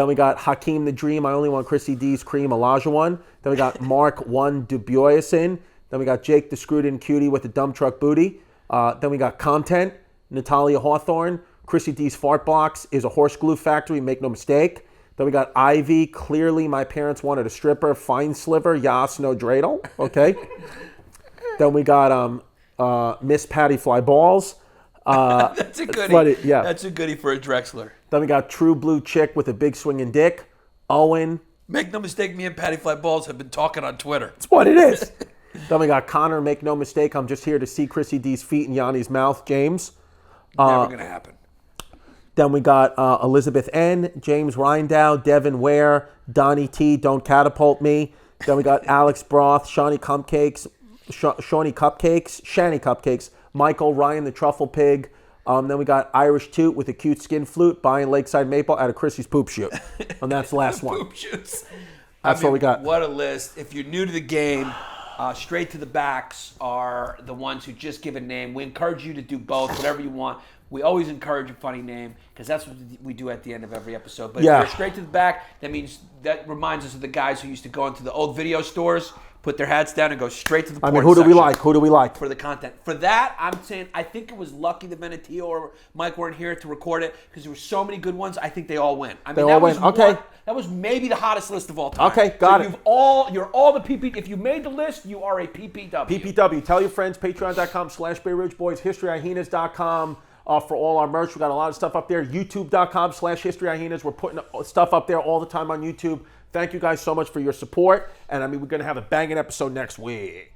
we got Hakeem the Dream, I only want Chrissy D's cream, Elijah one. Then we got Mark 1 Duboyson. Then we got Jake the Screwed In Cutie with the dump truck booty. Then we got Content, Natalia Hawthorne. Chrissy D's fart box is a horse glue factory, make no mistake. Then we got Ivy. Clearly, my parents wanted a stripper. Fine sliver. Yas, no dreidel. Okay. Then we got Miss Patty Fly Balls. That's a goodie. Funny, yeah. That's a goodie for a Drexler. Then we got True Blue Chick with a big swinging dick. Owen. Make no mistake, me and Patty Fly Balls have been talking on Twitter. That's what it is. Then we got Connor. Make no mistake, I'm just here to see Chrissy D's feet in Yanni's mouth. James. Never going to happen. Then we got Elizabeth N., James Reindow, Devin Ware, Donnie T., Don't Catapult Me. Then we got Alex Broth, Shani Cupcakes, Michael Ryan, the Truffle Pig. Then we got Irish Toot with a cute skin flute, buying Lakeside Maple out of Chrissy's poop shoot. And that's the last one. Poop shoots. That's what we got. What a list. If you're new to the game, straight to the backs are the ones who just give a name. We encourage you to do both, whatever you want. We always encourage a funny name because that's what we do at the end of every episode. But if you're straight to the back, that reminds us of the guys who used to go into the old video stores, put their hats down, and go straight to the porn who do we section like? Who do we like? For the content. For that, I'm saying I think it was lucky that Venetio or Mike weren't here to record it because there were so many good ones. I think they all win. I mean, Okay. That was maybe the hottest list of all time. Okay, got it. You're all the PP. If you made the list, you are a PPW. PPW. Tell your friends. Patreon.com/BayRidgeBoys. HistoryHyenas.com. For all our merch. We got a lot of stuff up there. YouTube.com/HistoryHyenas. We're putting stuff up there all the time on YouTube. Thank you guys so much for your support. And I mean, we're going to have a banging episode next week.